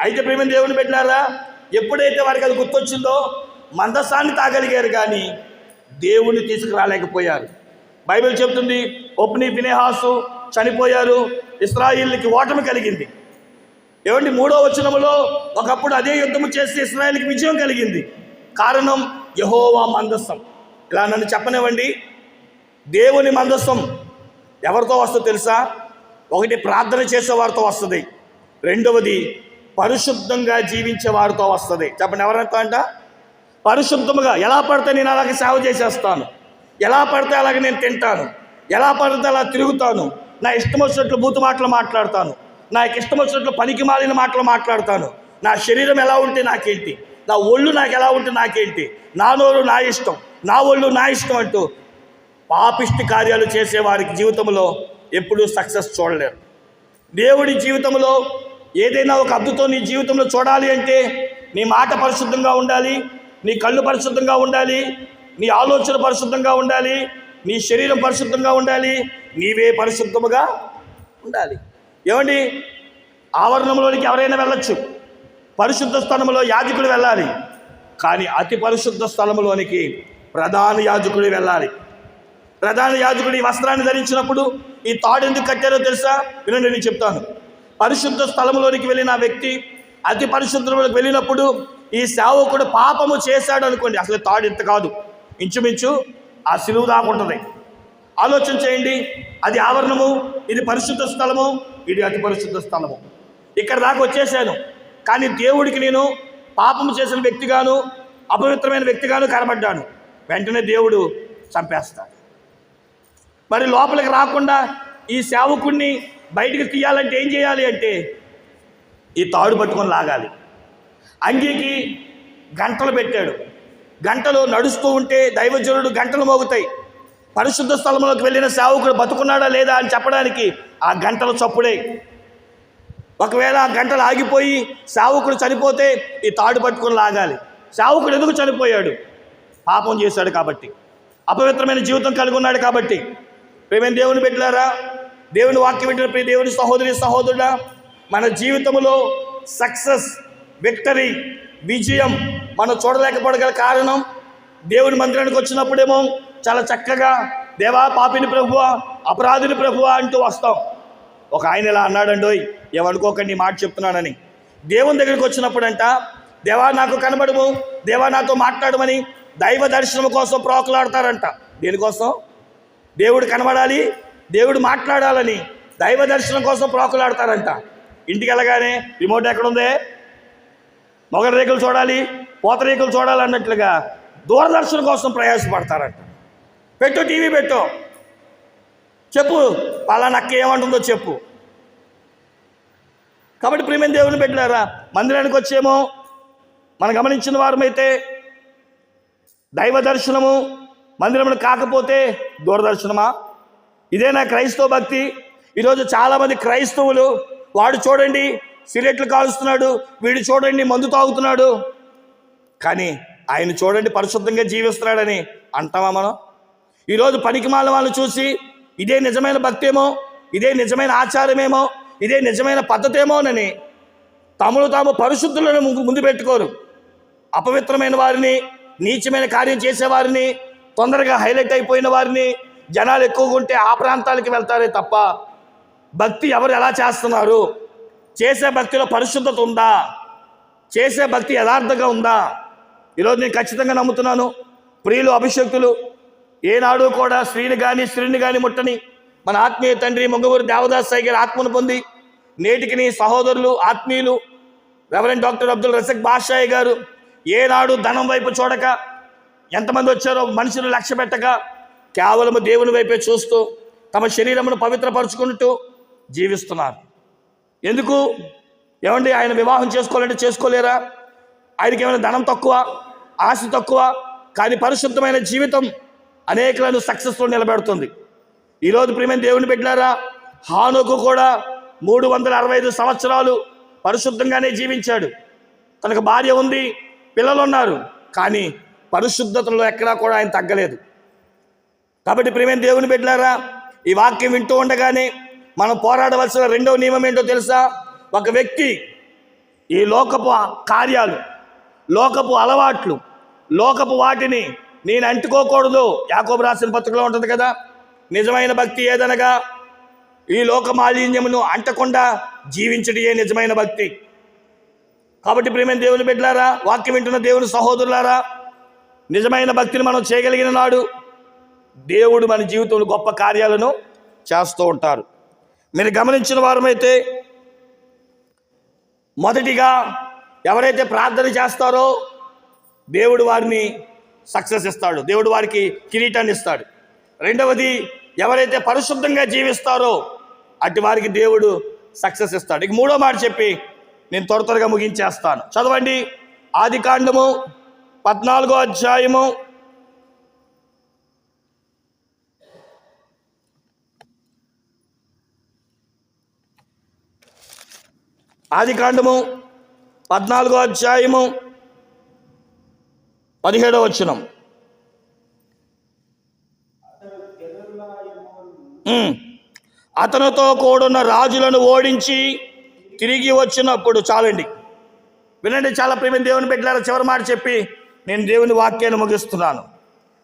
S1: అయితే ప్రియమైన దేవుని బిడ్డలారా, ఎప్పుడైతే వారికి అది గుర్తొచ్చిందో మందసాన్ని తాగలిగారు కానీ దేవుని తీసుకురాలేకపోయారు. బైబిల్ చెప్తుంది, ఒప్ని, ఫినెహాసు చనిపోయారు. ఇశ్రాయేలుకి ఓటమి కలిగింది. ఏమండి, 3వ వచనములో ఒకప్పుడు అదే యుద్ధము చేసి ఇశ్రాయేలుకి విజయం కలిగింది. కారణం యెహోవా మందసం. ఇలా నన్ను చెప్పనివ్వండి, దేవుని మందసం ఎవరితో వస్తుందో తెలుసా? ఒకటి ప్రార్థన చేసేవారితో వస్తుంది, రెండవది పరిశుద్ధంగా జీవించే వారితో వస్తుంది. చెప్పండి, ఎవరంతా అంట? పరిశుద్ధముగా. ఎలా పడితే నేను అలాగే సేవ చేసేస్తాను, ఎలా పడితే అలాగే నేను తింటాను, ఎలా పడితే అలా తిరుగుతాను, నా ఇష్టం వచ్చినట్లు బూతు మాటలు మాట్లాడతాను, నాకు ఇష్టం వచ్చినట్లు పనికి మాలిన మాటలు మాట్లాడతాను, నా శరీరం ఎలా ఉంటే నాకేంటి, నా ఒళ్ళు నాకు ఎలా ఉంటే నాకేంటి, నా నోరు నా ఇష్టం, నా ఒళ్ళు నా ఇష్టం అంటూ పాపిష్టి కార్యాలు చేసేవారికి జీవితంలో ఎప్పుడూ సక్సెస్ చూడలేరు. దేవుడి జీవితంలో ఏదైనా ఒక అద్భుతం నీ జీవితంలో చూడాలి అంటే నీ మాట పరిశుద్ధంగా ఉండాలి, నీ కళ్ళు పరిశుద్ధంగా ఉండాలి, నీ ఆలోచన పరిశుద్ధంగా ఉండాలి, నీ శరీరం పరిశుద్ధంగా ఉండాలి, నీవే పరిశుద్ధముగా ఉండాలి. ఏమండి, ఆవరణంలోనికి ఎవరైనా వెళ్ళొచ్చు, పరిశుద్ధ స్థలంలో యాజకుడు వెళ్ళాలి, కానీ అతి పరిశుద్ధ స్థలంలోనికి ప్రధాన యాజకుడు వెళ్ళాలి. ప్రధాన యాజకుడు ఈ వస్త్రాన్ని ధరించినప్పుడు ఈ తాడు ఎందుకు కట్టారో తెలుసా? వినండి, నేను చెప్తాను. పరిశుద్ధ స్థలంలోనికి వెళ్ళిన వ్యక్తి అతి పరిశుద్ధంలోకి వెళ్ళినప్పుడు ఈ సేవకుడు పాపము చేశాడు అనుకోండి, అసలు తాడు ఇంత కాదు, ఇంచుమించు ఆ సిలువు దాకా ఉంటుంది. ఆలోచన చేయండి, అది ఆవరణము, ఇది పరిశుద్ధ స్థలము, ఇది అతి పరిశుద్ధ స్థలము. ఇక్కడ దాకా వచ్చేసాను, కానీ దేవుడికి నేను పాపము చేసిన వ్యక్తిగాను అపవిత్రమైన వ్యక్తిగాను కనబడ్డాను. వెంటనే దేవుడు చంపేస్తాడు. మరి లోపలికి రాకుండా ఈ సేవకుడిని బయటికి తీయాలంటే ఏం చేయాలి అంటే ఈ తాడు పట్టుకొని లాగాలి. అంగీకి గంటలు పెట్టాడు, గంటలు నడుస్తూ ఉంటే దైవజనుడు గంటలు మోగుతాయి. పరిశుద్ధ స్థలంలోకి వెళ్ళిన సేవకుడు బతుకున్నాడా లేదా అని చెప్పడానికి ఆ గంటలు చప్పుడే. ఒకవేళ ఆ గంటలు ఆగిపోయి సేవకుడు చనిపోతే ఈ తాడు పట్టుకొని లాగాలి. సేవకుడు ఎందుకు చనిపోయాడు? పాపం చేశాడు కాబట్టి, అపవిత్రమైన జీవితం కలిగి ఉన్నాడు కాబట్టి. ప్రేమైన దేవుని బిడ్డలారా, దేవుని వాక్యం వింటున్న ప్రియ దేవుని సహోదరి సహోదరుడా, మన జీవితంలో సక్సెస్, విక్టరీ, విజయం మనం చూడలేకపోవడం కారణం దేవుని మందిరానికి వచ్చినప్పుడేమో చాలా చక్కగా దేవా పాపిని ప్రభువా, అపరాధిని ప్రభువా అంటూ వస్తాం. ఒక ఆయన ఇలా అన్నాడండోయ్, ఏమనుకోకండి ఈ మాట చెప్తున్నానని. దేవుని దగ్గరికి వచ్చినప్పుడంట, దేవా నాకు కనబడము, దేవా నాతో మాట్లాడమని దైవ దర్శనం కోసం ప్రోకలాడతారంట. దేనికోసం? దేవుడు కనబడాలి, దేవుడు మాట్లాడాలని దైవ దర్శనం కోసం ప్రోకలాడతారంట. ఇంటికి వెళ్ళగానే రిమోట్ ఎక్కడుందే, మొగలి రేకులు చూడాలి, పోత రేకులు చూడాలి అన్నట్లుగా దూరదర్శనం కోసం ప్రయాసపడతారంట. పెట్టు, టీవీ పెట్టు, చెప్పు పలానా అక్క ఏమంటుందో చెప్పు. కాబట్టి ప్రియమైన దేవుని పెట్టారా, మందిరానికి వచ్చేమో మనం గమనించిన వారమైతే దైవ దర్శనము మందిరంలో కాకపోతే దూరదర్శనమా? ఇదేనా క్రైస్తవ భక్తి? ఈరోజు చాలామంది క్రైస్తవులు, వాడు చూడండి సిగరెట్లు కాలుస్తున్నాడు, వీడు చూడండి మందు తాగుతున్నాడు, కానీ ఆయన చూడండి పరిశుద్ధంగా జీవిస్తున్నాడని అంటామా మనం? ఈరోజు పనికిమాల వాళ్ళని చూసి ఇదే నిజమైన భక్తేమో, ఇదే నిజమైన ఆచారమేమో, ఇదే నిజమైన పద్ధతేమోనని తమను తాము పరిశుద్ధులను ముందు పెట్టుకోరు. అపవిత్రమైన వారిని, నీచమైన కార్యం చేసేవారిని, తొందరగా హైలైట్ అయిపోయిన వారిని, జనాలు ఎక్కువగా ఉంటే ఆ ప్రాంతాలకి వెళ్తారే తప్ప భక్తి ఎవరు ఎలా చేస్తున్నారు, చేసే భక్తిలో పరిశుద్ధత ఉందా, చేసే భక్తి యథార్థంగా ఉందా? ఈరోజు నేను ఖచ్చితంగా నమ్ముతున్నాను, ప్రియులు అభిషక్తులు ఏనాడు కూడా స్త్రీని కానీ ముట్టని మన ఆత్మీయ తండ్రి మొంగవూరు దేవదాస్ సాయి గారి ఆత్మను పొంది నేటికి నీ సహోదరులు ఆత్మీయులు రెవరెండ్ డాక్టర్ అబ్దుల్ రజాక్ బాషాయి గారు ఏనాడు ధనం వైపు చూడక, ఎంతమంది వచ్చారో మనుషులు లక్ష్య పెట్టక, కేవలం దేవుని వైపే చూస్తూ తమ శరీరమును పవిత్రపరుచుకుంటూ జీవిస్తున్నారు. ఎందుకు? ఏమండి, ఆయన వివాహం చేసుకోవాలంటే చేసుకోలేరా? ఆయనకి ఏమైనా ధనం తక్కువ, ఆశ తక్కువ? కానీ పరిశుద్ధమైన జీవితం అనేకలను సక్సెస్లో నిలబెడుతుంది. ఈరోజు ప్రియమైన దేవుని బిడ్డలారా, హానోకు కూడా 365 సంవత్సరాలు పరిశుద్ధంగానే జీవించాడు. తనకు భార్య ఉంది, పిల్లలు ఉన్నారు, కానీ పరిశుద్ధతలో ఎక్కడా కూడా ఆయన తగ్గలేదు. కాబట్టి ప్రియమైన దేవుని బిడ్డలారా, ఈ వాక్యం వింటూ ఉండగానే మనం పోరాడవలసిన రెండవ నియమం ఏంటో తెలుసా? ఒక వ్యక్తి ఈ లోకపు కార్యాలు, లోకపు అలవాట్లు, లోకపు వాటిని నేను అంటుకోకూడదు. యాకోబు రాసిన పత్రికలో ఉంటుంది కదా, నిజమైన భక్తి ఏదనగా ఈ లోక మాలిన్యమును అంటకుండా జీవించడమే నిజమైన భక్తి. కాబట్టి ప్రియమైన దేవుని బిడ్డలారా, వాక్యం వింటున్న దేవుని సహోదరులారా, నిజమైన భక్తిని మనం చేయగలిగిన నాడు దేవుడు మన జీవితంలో గొప్ప కార్యాలను చేస్తూ ఉంటారు. మీరు గమనించిన వారమైతే మొదటిగా ఎవరైతే ప్రార్థన చేస్తారో దేవుడు వారిని సక్సెస్ ఇస్తాడు, దేవుడు వారికి కిరీటాన్ని ఇస్తాడు. రెండవది, ఎవరైతే పరిశుద్ధంగా జీవిస్తారో అటు వారికి దేవుడు సక్సెస్ ఇస్తాడు. ఇక మూడో మాట చెప్పి నేను త్వరగా ముగించేస్తాను. చదవండి, ఆదికాండము 14వ అధ్యాయము 14వ అధ్యాయము 17వ వచనం. అతనితో కూడున్న రాజులను ఓడించి తిరిగి వచ్చినప్పుడు, చాలండి వినండి, చాలా ప్రియమైన దేవుని బిడ్డలారా, చివరి మాట చెప్పి నేను దేవుని వాక్యాన్ని ముగిస్తున్నాను.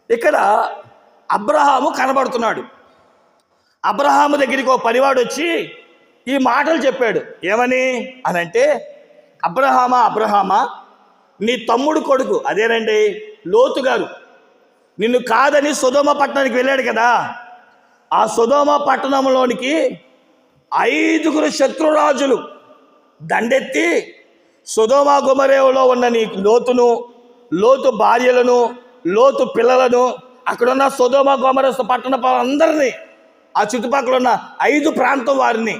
S1: ఇక్కడ అబ్రహాము కనబడుతున్నాడు. అబ్రహాము దగ్గరికి ఒక పనివాడు వచ్చి ఈ మాటలు చెప్పాడు. ఏమని అనంటే, అబ్రహామా నీ తమ్ముడు కొడుకు, అదేనండి లోతు గారు, నిన్ను కాదని సొదొమ పట్టణానికి వెళ్ళాడు కదా, ఆ సొదొమ పట్టణంలోనికి 5 శత్రురాజులు దండెత్తి సొదొమ గొమొర్రాలో ఉన్న నీ లోతును, లోతు భార్యలను, లోతు పిల్లలను, అక్కడున్న సొదొమ గొమొర్రా పట్టణ అందరినీ, ఆ చుట్టుపక్కల ఉన్న 5 ప్రాంతం వారిని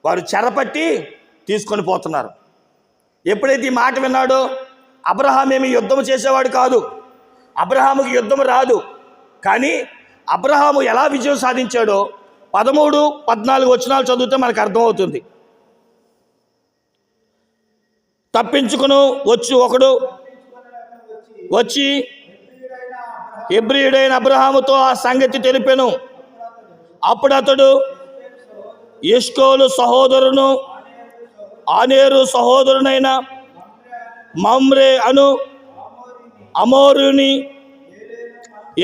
S1: వారు చెరపట్టి తీసుకొని పోతున్నారు. ఎప్పుడైతే ఈ మాట విన్నాడో, అబ్రహాం ఏమి యుద్ధం చేసేవాడు కాదు, అబ్రహాముకి యుద్ధం రాదు. కానీ అబ్రహాము ఎలా విజయం సాధించాడో 13, 14 వచనాలు చదివితే మనకు అర్థమవుతుంది. తప్పించుకుని ఒకడు వచ్చి హెబ్రీయుడైన అబ్రహాముతో ఆ సంగతి తెలిపెను. అప్పుడు అతడు ఎష్కోలు సహోదరును ఆనేరు సహోదరునైన మమ్రే అను అమోరుని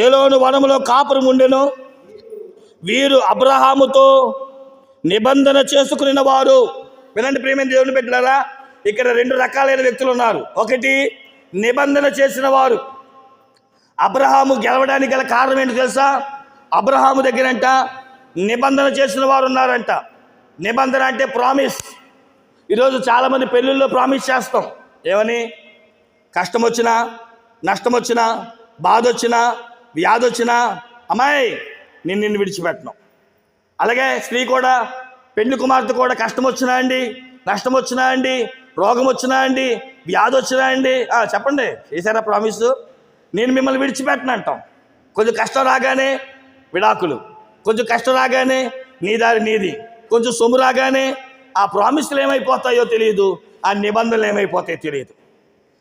S1: ఏలోను వనములో కాపురం ఉండెను. వీరు అబ్రహాముతో నిబంధన చేసుకుని వారు. వినండి ప్రియమైన దేవుని బిడ్డలారా, ఇక్కడ 2 రకాలైన వ్యక్తులు ఉన్నారు. ఒకటి, నిబంధన చేసిన వారు. అబ్రహాము గెలవడానికి గల కారణం ఏంటి తెలుసా? అబ్రహాము దగ్గరంట నిబంధన చేసిన వారు ఉన్నారంట. నిబంధన అంటే ప్రామిస్. ఈరోజు చాలామంది పెళ్ళిళ్ళలో ప్రామిస్ చేస్తాం. ఏమని? కష్టం వచ్చినా, నష్టం వచ్చినా, బాధ వచ్చినా, వ్యాధి వచ్చినా, అమ్మాయి నిన్ను విడిచిపెట్టను. అలాగే స్త్రీ కూడా, పెళ్లి కుమార్తె కూడా కష్టం వచ్చినా అండి, నష్టం వచ్చినా అండి, రోగం వచ్చినా అండి, వ్యాధి వచ్చినా అండి, చెప్పండి చేశారా ప్రామిస్? నేను మిమ్మల్ని విడిచిపెట్టను అంటాం. కొంచెం కష్టం రాగానే విడాకులు, కొంచెం కష్టం రాగానే నీ దారి నీది, కొంచెం సొమ్ము రాగానే ఆ ప్రామిస్లు ఏమైపోతాయో తెలియదు, ఆ నిబంధనలు ఏమైపోతాయో తెలియదు.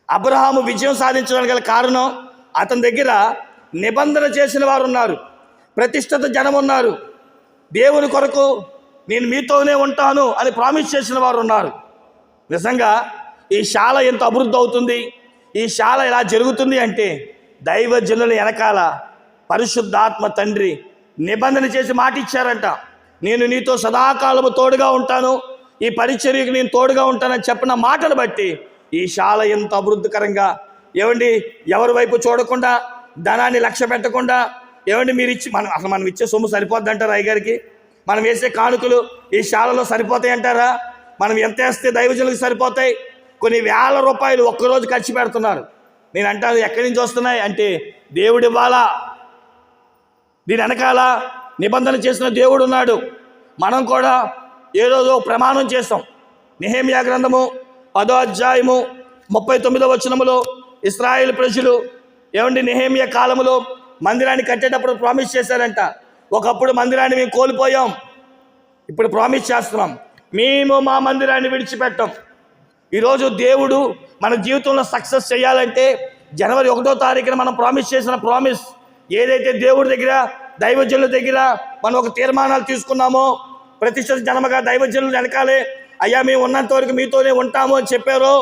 S1: అబ్రహాము విజయం సాధించడానికి గల కారణం, అతని దగ్గర నిబంధన చేసిన వారు ఉన్నారు, ప్రతిష్ఠిత జనం ఉన్నారు, దేవుని కొరకు నేను మీతోనే ఉంటాను అని ప్రామిస్ చేసిన వారు ఉన్నారు. నిజంగా ఈ శాల ఎంత అభివృద్ధి అవుతుంది, ఈ శాల ఎలా జరుగుతుంది అంటే దైవజనుల వెనకాల పరిశుద్ధాత్మ తండ్రి నిబంధన చేసి మాట ఇచ్చారంట. నేను నీతో సదాకాలము తోడుగా ఉంటాను, ఈ పరిచర్యకు నేను తోడుగా ఉంటానని చెప్పిన మాటను బట్టి ఈ శాల ఎంత అభివృద్ధికరంగా, ఏమండి ఎవరి వైపు చూడకుండా, ధనాన్ని లక్ష్య పెట్టకుండా, ఏమండి మీరు ఇచ్చి మనం ఇచ్చే సొమ్ము సరిపోద్ది అంటారా? అయ్యగారికి మనం వేసే కానుకలు ఈ శాలలో సరిపోతాయి అంటారా? మనం ఎంత వేస్తే దైవజనులకు సరిపోతాయి? కొన్ని వేల రూపాయలు ఒక్కరోజు ఖర్చు పెడుతున్నారు. నేను అంటాను, ఎక్కడి నుంచి వస్తున్నాయి అంటే దేవుడు ఇవ్వాలా. దీని వెనకాల నిబంధన చేసిన దేవుడు ఉన్నాడు. మనం కూడా ఏదో ప్రమాణం చేస్తాం. నెహెమ్యా గ్రంథము 10వ అధ్యాయము 39వ వచనములో ఇశ్రాయేలు ప్రజలు ఏమండి నెహెమ్యా కాలములో మందిరాన్ని కట్టేటప్పుడు ప్రామిస్ చేశారంట. ఒకప్పుడు మందిరాన్ని మేము కోల్పోయాం, ఇప్పుడు ప్రామిస్ చేస్తున్నాం, మేము మా మందిరాన్ని విడిచిపెట్టాం. ఈరోజు దేవుడు మన జీవితంలో సక్సెస్ చేయాలంటే జనవరి 1వ తారీఖున మనం ప్రామిస్ చేసిన ప్రామిస్ ఏదైతే దేవుడి దగ్గర, దైవజనుల దగ్గర మనం ఒక తీర్మానాలు తీసుకున్నామో, ప్రతిష్ఠిత జనముగా దైవజనులు వెనకాలే అయ్యా మేము ఉన్నంత వరకు మీతోనే ఉంటాము అని చెప్పారో,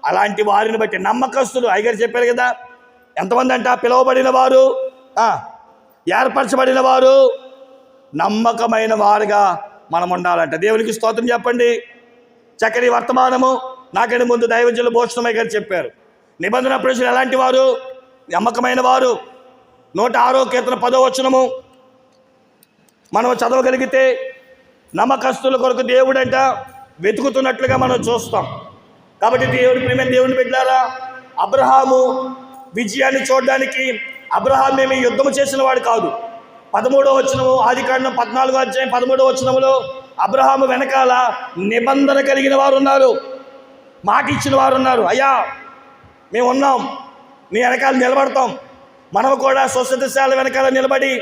S1: అలాంటి వారిని బట్టి నమ్మకస్తులు, అయ్యగారు చెప్పారు కదా, ఎంతమంది అంట? పిలువబడిన వారు, ఏర్పరచబడిన వారు, నమ్మకమైన వారుగా మనం ఉండాలంట. దేవునికి స్తోత్రం చెప్పండి. చక్కని వర్తమానము నాకంటే ముందు దైవజనులు భూషణమయ్య గారు చెప్పారు. నిబంధన ప్రజలు ఎలాంటి వారు? నమ్మకమైన వారు. 106వ కీర్తన 10వ వచనము మనం చదవగలిగితే, నమ్మకస్తుల కొరకు దేవుడంట వెతుకుతున్నట్లుగా మనం చూస్తాం. కాబట్టి దేవుని బిడ్డలారా, అబ్రహాము విజయాన్ని చూడడానికి అబ్రహాం ఏమి యుద్ధము చేసిన వాడు కాదు. 13వ వచనము, ఆదికాండం 14వ అధ్యాయం 13వ వచనములో అబ్రహాము వెనకాల నిబంధన కలిగిన వారు ఉన్నారు, మాట ఇచ్చిన వారు ఉన్నారు. అయ్యా మేము ఉన్నాం, నీ వెనకాల నిలబడతాం. మనం కూడా స్వస్థతశాల వెనకాల నిలబడి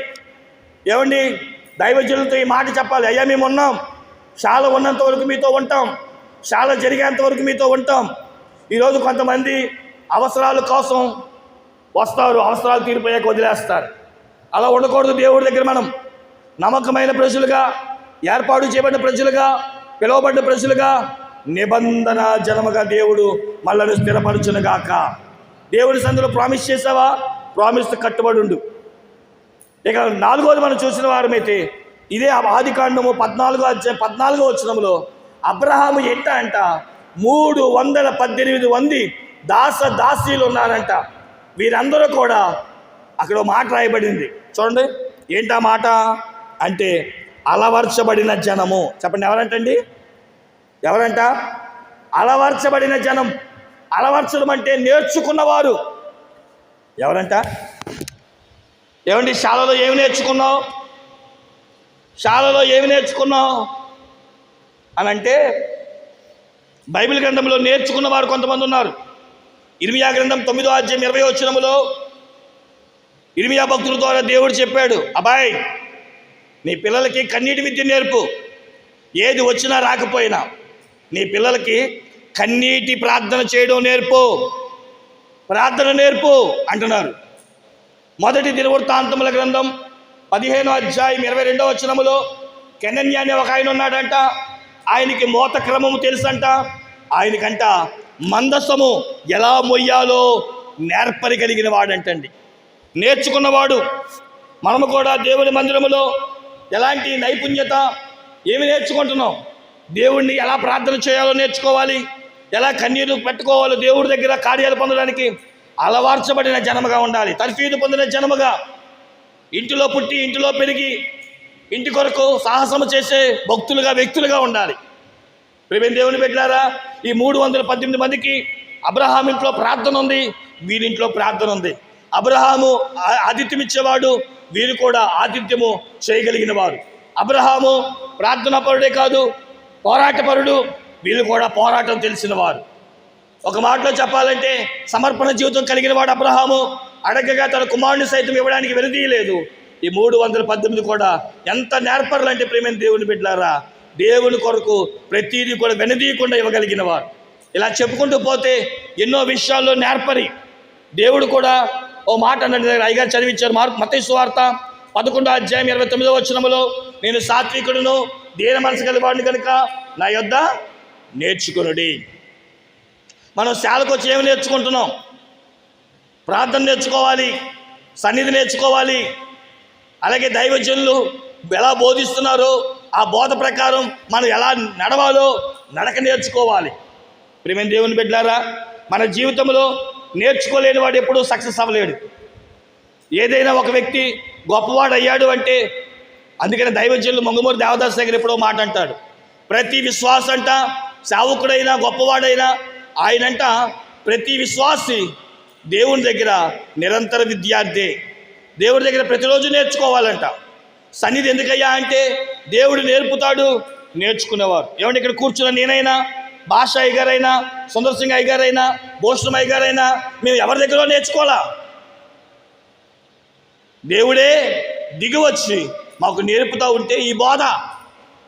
S1: ఏమండి దైవజనులతో ఈ మాట చెప్పాలి. అయ్యా మేము ఉన్నాం, శాల ఉన్నంత వరకు మీతో ఉంటాం, శాల జరిగేంత వరకు మీతో ఉంటాం. ఈరోజు కొంతమంది అవసరాల కోసం వస్తారు, అవసరాలు తీరిపోయాక వదిలేస్తారు. అలా ఉండకూడదు. దేవుడి దగ్గర మనం నమ్మకమైన ప్రజలుగా, ఏర్పాటు చేయబడిన ప్రజలుగా, పిలువబడ్డ ప్రజలుగా, నిబంధన జనముగా దేవుడు మనల్ని స్థిరపరచునుగాక. దేవుడి సందులో ప్రామిస్ చేసావా? ప్రామిస్ కట్టుబడి ఉండు. ఇక 4వది మనం చూసిన వారమైతే ఇదే ఆదికాండము 14వ అధ్యాయం 14వ వచనంలో అబ్రహాము ఎంత అంట 318 మంది దాసీలు ఉన్నారంట. వీరందరూ కూడా అక్కడ మాట రాయబడింది. చూడండి ఏంటా మాట అంటే అలవర్చబడిన జనము. చెప్పండి ఎవరంటండి? ఎవరంట? అలవర్చబడిన జనం. అలవర్చడం అంటే నేర్చుకున్నవారు. ఎవరంట? ఏమండి శాలలో ఏమి నేర్చుకున్నావు? శాలలో ఏమి నేర్చుకున్నావు అని అంటే బైబిల్ గ్రంథంలో నేర్చుకున్న వారు కొంతమంది ఉన్నారు. ఇర్మియా గ్రంథం 9వ అధ్యాయం 20వ వచనములో ఇర్మియా భక్తుల ద్వారా దేవుడు చెప్పాడు, అబ్బాయి నీ పిల్లలకి కన్నీటి విద్య నేర్పు. ఏది వచ్చినా రాకపోయినా నీ పిల్లలకి కన్నీటి ప్రార్థన చేయడం నేర్పు, ప్రార్థన నేర్పు అంటున్నారు. మొదటి దినవృత్తాంతముల గ్రంథం 15వ అధ్యాయం 22వ వచనములో కెనన్యా అనే ఒక ఆయన ఉన్నాడంట. ఆయనకి మోత క్రమము తెలుసంట. ఆయనకంట మందసము ఎలా మొయ్యాలో నేర్పరి కలిగిన వాడంటండి, నేర్చుకున్నవాడు. మనము కూడా దేవుని మందిరములో ఎలాంటి నైపుణ్యత ఏమి నేర్చుకుంటున్నాం? దేవుణ్ణి ఎలా ప్రార్థన చేయాలో నేర్చుకోవాలి, ఎలా కన్నీరు పెట్టుకోవాలో దేవుడి దగ్గర కార్యాలు పొందడానికి అలవార్చబడిన జనముగా ఉండాలి. తర్ఫీదు పొందిన జనముగా, ఇంటిలో పుట్టి ఇంటిలో పెరిగి ఇంటి కొరకు సాహసము చేసే భక్తులుగా, వ్యక్తులుగా ఉండాలి. ప్రియమైన దేవుని బిడ్డలారా, ఈ 318 మందికి అబ్రహాం ఇంట్లో ప్రార్థన ఉంది, వీరింట్లో ప్రార్థన ఉంది. అబ్రహాము ఆతిథ్యం ఇచ్చేవాడు, వీరు కూడా ఆతిథ్యము చేయగలిగిన వారు. అబ్రహాము ప్రార్థనాపరుడే కాదు, పోరాటపరుడు. వీళ్ళు కూడా పోరాటం తెలిసిన వారు. ఒక మాటలో చెప్పాలంటే సమర్పణ జీవితం కలిగిన వాడు అబ్రహాము. అడగగా తన కుమారుని సైతం ఇవ్వడానికి వెనుదీయలేదు. ఈ 318 కూడా ఎంత నేర్పరులు అంటే ప్రియమైన దేవుని బిడ్డలారా, దేవుని కొరకు ప్రతిదీ కూడా వెనుదీయకుండా ఇవ్వగలిగిన వారు. ఇలా చెప్పుకుంటూ పోతే ఎన్నో విషయాల్లో నేర్పరి. దేవుడు కూడా ఓ మాట అన్నది అయ్యగారు చదివించారు. మత్తయి సువార్త 11వ అధ్యాయం 29వ వచనములో నేను సాత్వికుడును దీన మనసు కలిగివాడిని కనుక నా యొద్ద నేర్చుకొనుడి. మనం శాలకు వచ్చి ఏమి నేర్చుకుంటున్నాం? ప్రార్థన నేర్చుకోవాలి, సన్నిధి నేర్చుకోవాలి. అలాగే దైవజనులు ఎలా బోధిస్తున్నారో ఆ బోధ ప్రకారం మనం ఎలా నడవాలో నడక నేర్చుకోవాలి. ప్రియమైన దేవుని బిడ్డలారా, మన జీవితంలో నేర్చుకోలేని వాడు ఎప్పుడూ సక్సెస్ అవ్వలేడు. ఏదైనా ఒక వ్యక్తి గొప్పవాడు అయ్యాడు అంటే, అందుకని దైవజనులు మంగమూరి దేవదాస్ దగ్గర ఎప్పుడో మాట అంటాడు, ప్రతి విశ్వాసంట సేవకుడైనా గొప్పవాడైనా ఆయనంట ప్రతి విశ్వాసి దేవుని దగ్గర నిరంతర విద్యార్థి. దేవుడి దగ్గర ప్రతిరోజు నేర్చుకోవాలంట. సన్నిధి ఎందుకయ్యా అంటే దేవుడు నేర్పుతాడు, నేర్చుకునేవారు. ఏమంటే ఇక్కడ కూర్చున్న నేనైనా, భాష అయ్యగారైనా, సుందర్ సింగ్ అయ్యగారైనా, భూషణం అయ్యగారైనా మేము ఎవరి దగ్గర నేర్చుకోవాలా? దేవుడే దిగివచ్చి మాకు నేర్పుతూ ఉంటే ఈ బోధ,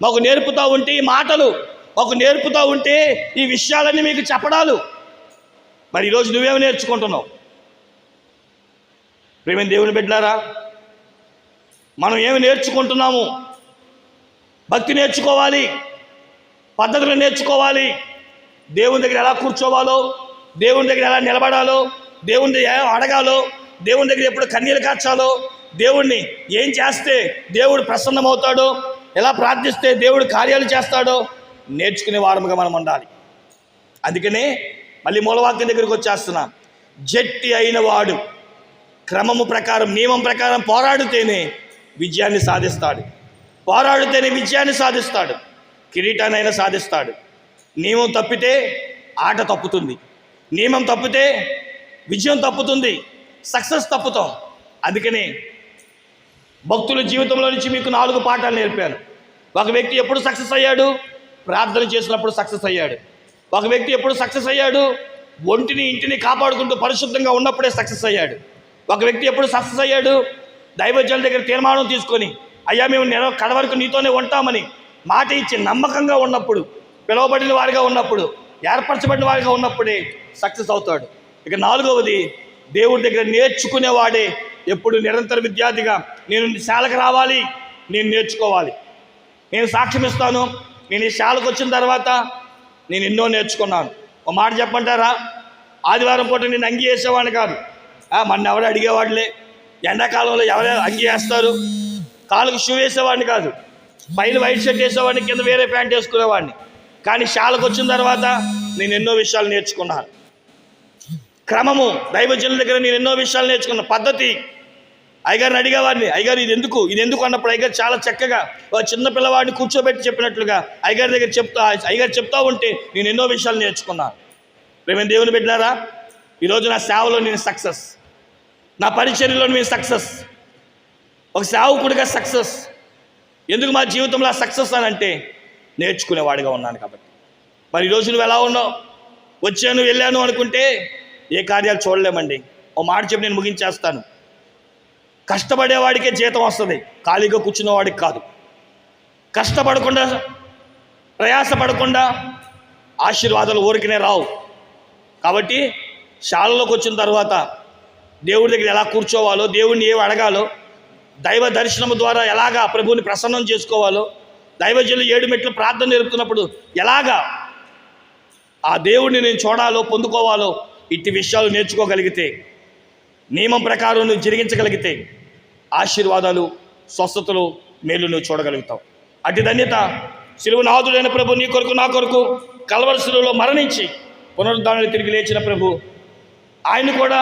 S1: మాకు నేర్పుతూ ఉంటే ఈ మాటలు, మాకు నేర్పుతూ ఉంటే ఈ విషయాలన్నీ మీకు చెప్పడాలు. మరి ఈరోజు నువ్వేమి నేర్చుకుంటున్నావు? ప్రియమైన దేవుని బిడ్డలారా, మనం ఏమి నేర్చుకుంటున్నాము? భక్తి నేర్చుకోవాలి, పద్ధతులు నేర్చుకోవాలి, దేవుని దగ్గర ఎలా కూర్చోవాలో, దేవుని దగ్గర ఎలా నిలబడాలో, దేవుని దగ్గర ఎలా అడగాలో, దేవుని దగ్గర ఎప్పుడు కన్నీళ్ళు కార్చాలో, దేవుణ్ణి ఏం చేస్తే దేవుడు ప్రసన్నమవుతాడో, ఎలా ప్రార్థిస్తే దేవుడు కార్యాలు చేస్తాడో నేర్చుకునే వారముగా మనం ఉండాలి. అందుకనే మళ్ళీ మూలవాక్యం దగ్గరికి వచ్చేస్తున్నాం. జట్టి అయిన వాడు క్రమము ప్రకారం, నియమం ప్రకారం పోరాడితేనే విజయాన్ని సాధిస్తాడు. పోరాడితేనే విజయాన్ని సాధిస్తాడు, కిరీటాన్నైనా సాధిస్తాడు. నియమం తప్పితే ఆట తప్పుతుంది, నియమం తప్పితే విజయం తప్పుతుంది, సక్సెస్ తప్పుతాం. అందుకనే భక్తుల జీవితంలో నుంచి మీకు 4 పాఠాలు నేర్పాను. ఒక వ్యక్తి ఎప్పుడు సక్సెస్ అయ్యాడు? ప్రార్థన చేసినప్పుడు సక్సెస్ అయ్యాడు. ఒక వ్యక్తి ఎప్పుడు సక్సెస్ అయ్యాడు? ఒంటిని ఇంటిని కాపాడుకుంటూ పరిశుద్ధంగా ఉన్నప్పుడే సక్సెస్ అయ్యాడు. ఒక వ్యక్తి ఎప్పుడు సక్సెస్ అయ్యాడు? దైవజనుల దగ్గర తీర్మానం తీసుకొని, అయ్యా మేము కడ వరకు నీతోనే ఉంటామని మాట ఇచ్చి నమ్మకంగా ఉన్నప్పుడు, పిలువబడిన వారిగా ఉన్నప్పుడు, ఏర్పరచబడిన వారిగా ఉన్నప్పుడే సక్సెస్ అవుతాడు. ఇక 4వది, దేవుడి దగ్గర నేర్చుకునేవాడే ఎప్పుడు నిరంతర విద్యార్థిగా, నేను శాలకు రావాలి, నేను నేర్చుకోవాలి. నేను సాక్ష్యం ఇస్తాను, నేను ఈ శాలకు వచ్చిన తర్వాత నేను ఎన్నో నేర్చుకున్నాను. ఒక మాట చెప్పంటారా? ఆదివారం పూట నేను అంగి వేసేవాడిని కాదు. మన ఎవరు అడిగేవాడులే, ఎండాకాలంలో ఎవరు అంగి వేస్తారు, కాళ్ళకు షూ వేసేవాడిని కాదు, పైన వైట్ షర్ట్ వేసేవాడిని, కింద వేరే ప్యాంట్ వేసుకునేవాడిని. కానీ శాలకు వచ్చిన తర్వాత నేను ఎన్నో విషయాలు నేర్చుకున్నాను. క్రమము, దైవజనుల దగ్గర నేను ఎన్నో విషయాలు నేర్చుకున్నాను. పద్ధతి, అయ్యగారిని అడిగేవాడిని, అయ్యగారు ఇది ఎందుకు అన్నప్పుడు అయ్యగారు చాలా చక్కగా చిన్న పిల్లవాడిని కూర్చోబెట్టి చెప్పినట్లుగా అయ్యగారి దగ్గర అయ్యగారు చెప్తా ఉంటే నేను ఎన్నో విషయాలు నేర్చుకున్నాను. ప్రేమ దేవుని బిడ్డలారా, ఈరోజు నా సేవలో నేను సక్సెస్, నా పరిచర్యలో నేను సక్సెస్, ఒక సేవకుడిగా సక్సెస్. ఎందుకు మా జీవితంలో సక్సెస్ అని అంటే నేర్చుకునేవాడిగా ఉన్నాను కాబట్టి. మరి ఈరోజు నువ్వు ఎలా ఉన్నావు? వచ్చాను వెళ్ళాను అనుకుంటే ఏ కార్యాలు చూడలేమండి. ఓ మాట చెప్పి నేను ముగించేస్తాను. కష్టపడేవాడికే జీతం వస్తుంది, ఖాళీగా కూర్చున్నవాడికి కాదు. కష్టపడకుండా, ప్రయాసపడకుండా ఆశీర్వాదాలు ఊరికనే రావు. కాబట్టి శాలలోకి వచ్చిన తర్వాత దేవుడి దగ్గర ఎలా కూర్చోవాలో, దేవుడిని ఏమి అడగాలో, దైవ దర్శనము ద్వారా ఎలాగా ప్రభువుని ప్రసన్నం చేసుకోవాలో, దైవజనులు 7 మెట్లు ప్రార్థన నేర్పుతున్నప్పుడు ఎలాగా ఆ దేవుడిని నేను చూడాలో, పొందుకోవాలో, ఇట్టి విషయాలు నేర్చుకోగలిగితే, నియమం ప్రకారం నువ్వు జరిగించగలిగితే ఆశీర్వాదాలు, స్వస్థతలు, మేలు నువ్వు చూడగలుగుతావు. అట్టి ధన్యత శిలువనాథుడైన ప్రభు నీ కొరకు నా కొరకు కల్వరి శిలువలో మరణించి పునరుద్ధానాన్ని తిరిగి లేచిన ప్రభు, ఆయన కూడా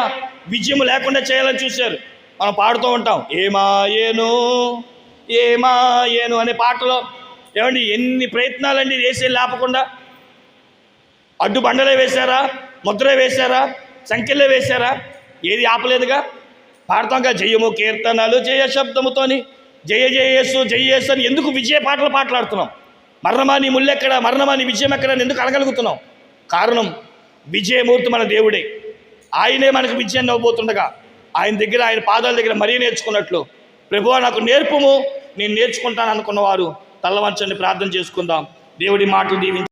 S1: విజయం లేకుండా చేయాలని చూశారు. మనం పాడుతూ ఉంటాం, ఏమాయేను ఏమాయేను అనే పాటలో. ఏమండి, ఎన్ని ప్రయత్నాలండి వేసే లేపకుండా. అడ్డు బండలే వేశారా, ముద్రే వేశారా, సంఖ్యలే వేశారా, ఏది ఆపలేదుగా. పాడతాంగా, జయము కీర్తనలు జయ శబ్దముతోని, జయ జయేసు జయేసు అని ఎందుకు విజయ పాటలు పాటలాడుతున్నాం? మరణమా నీ ముళ్ళెక్కడ, మరణమా నీ విజయం ఎక్కడ అని ఎందుకు అనగలుగుతున్నాం? కారణం, విజయమూర్తి మన దేవుడే. ఆయనే మనకు విజయాన్ని ఇవ్వబోతుండగా ఆయన దగ్గర, ఆయన పాదాల దగ్గర మరీ నేర్చుకున్నట్లు, ప్రభువా నాకు నేర్పుము, నేను నేర్చుకుంటాను అనుకున్నవారు తల్లవంచండి, ప్రార్థన చేసుకుందాం. దేవుడి మాటలు దీవించి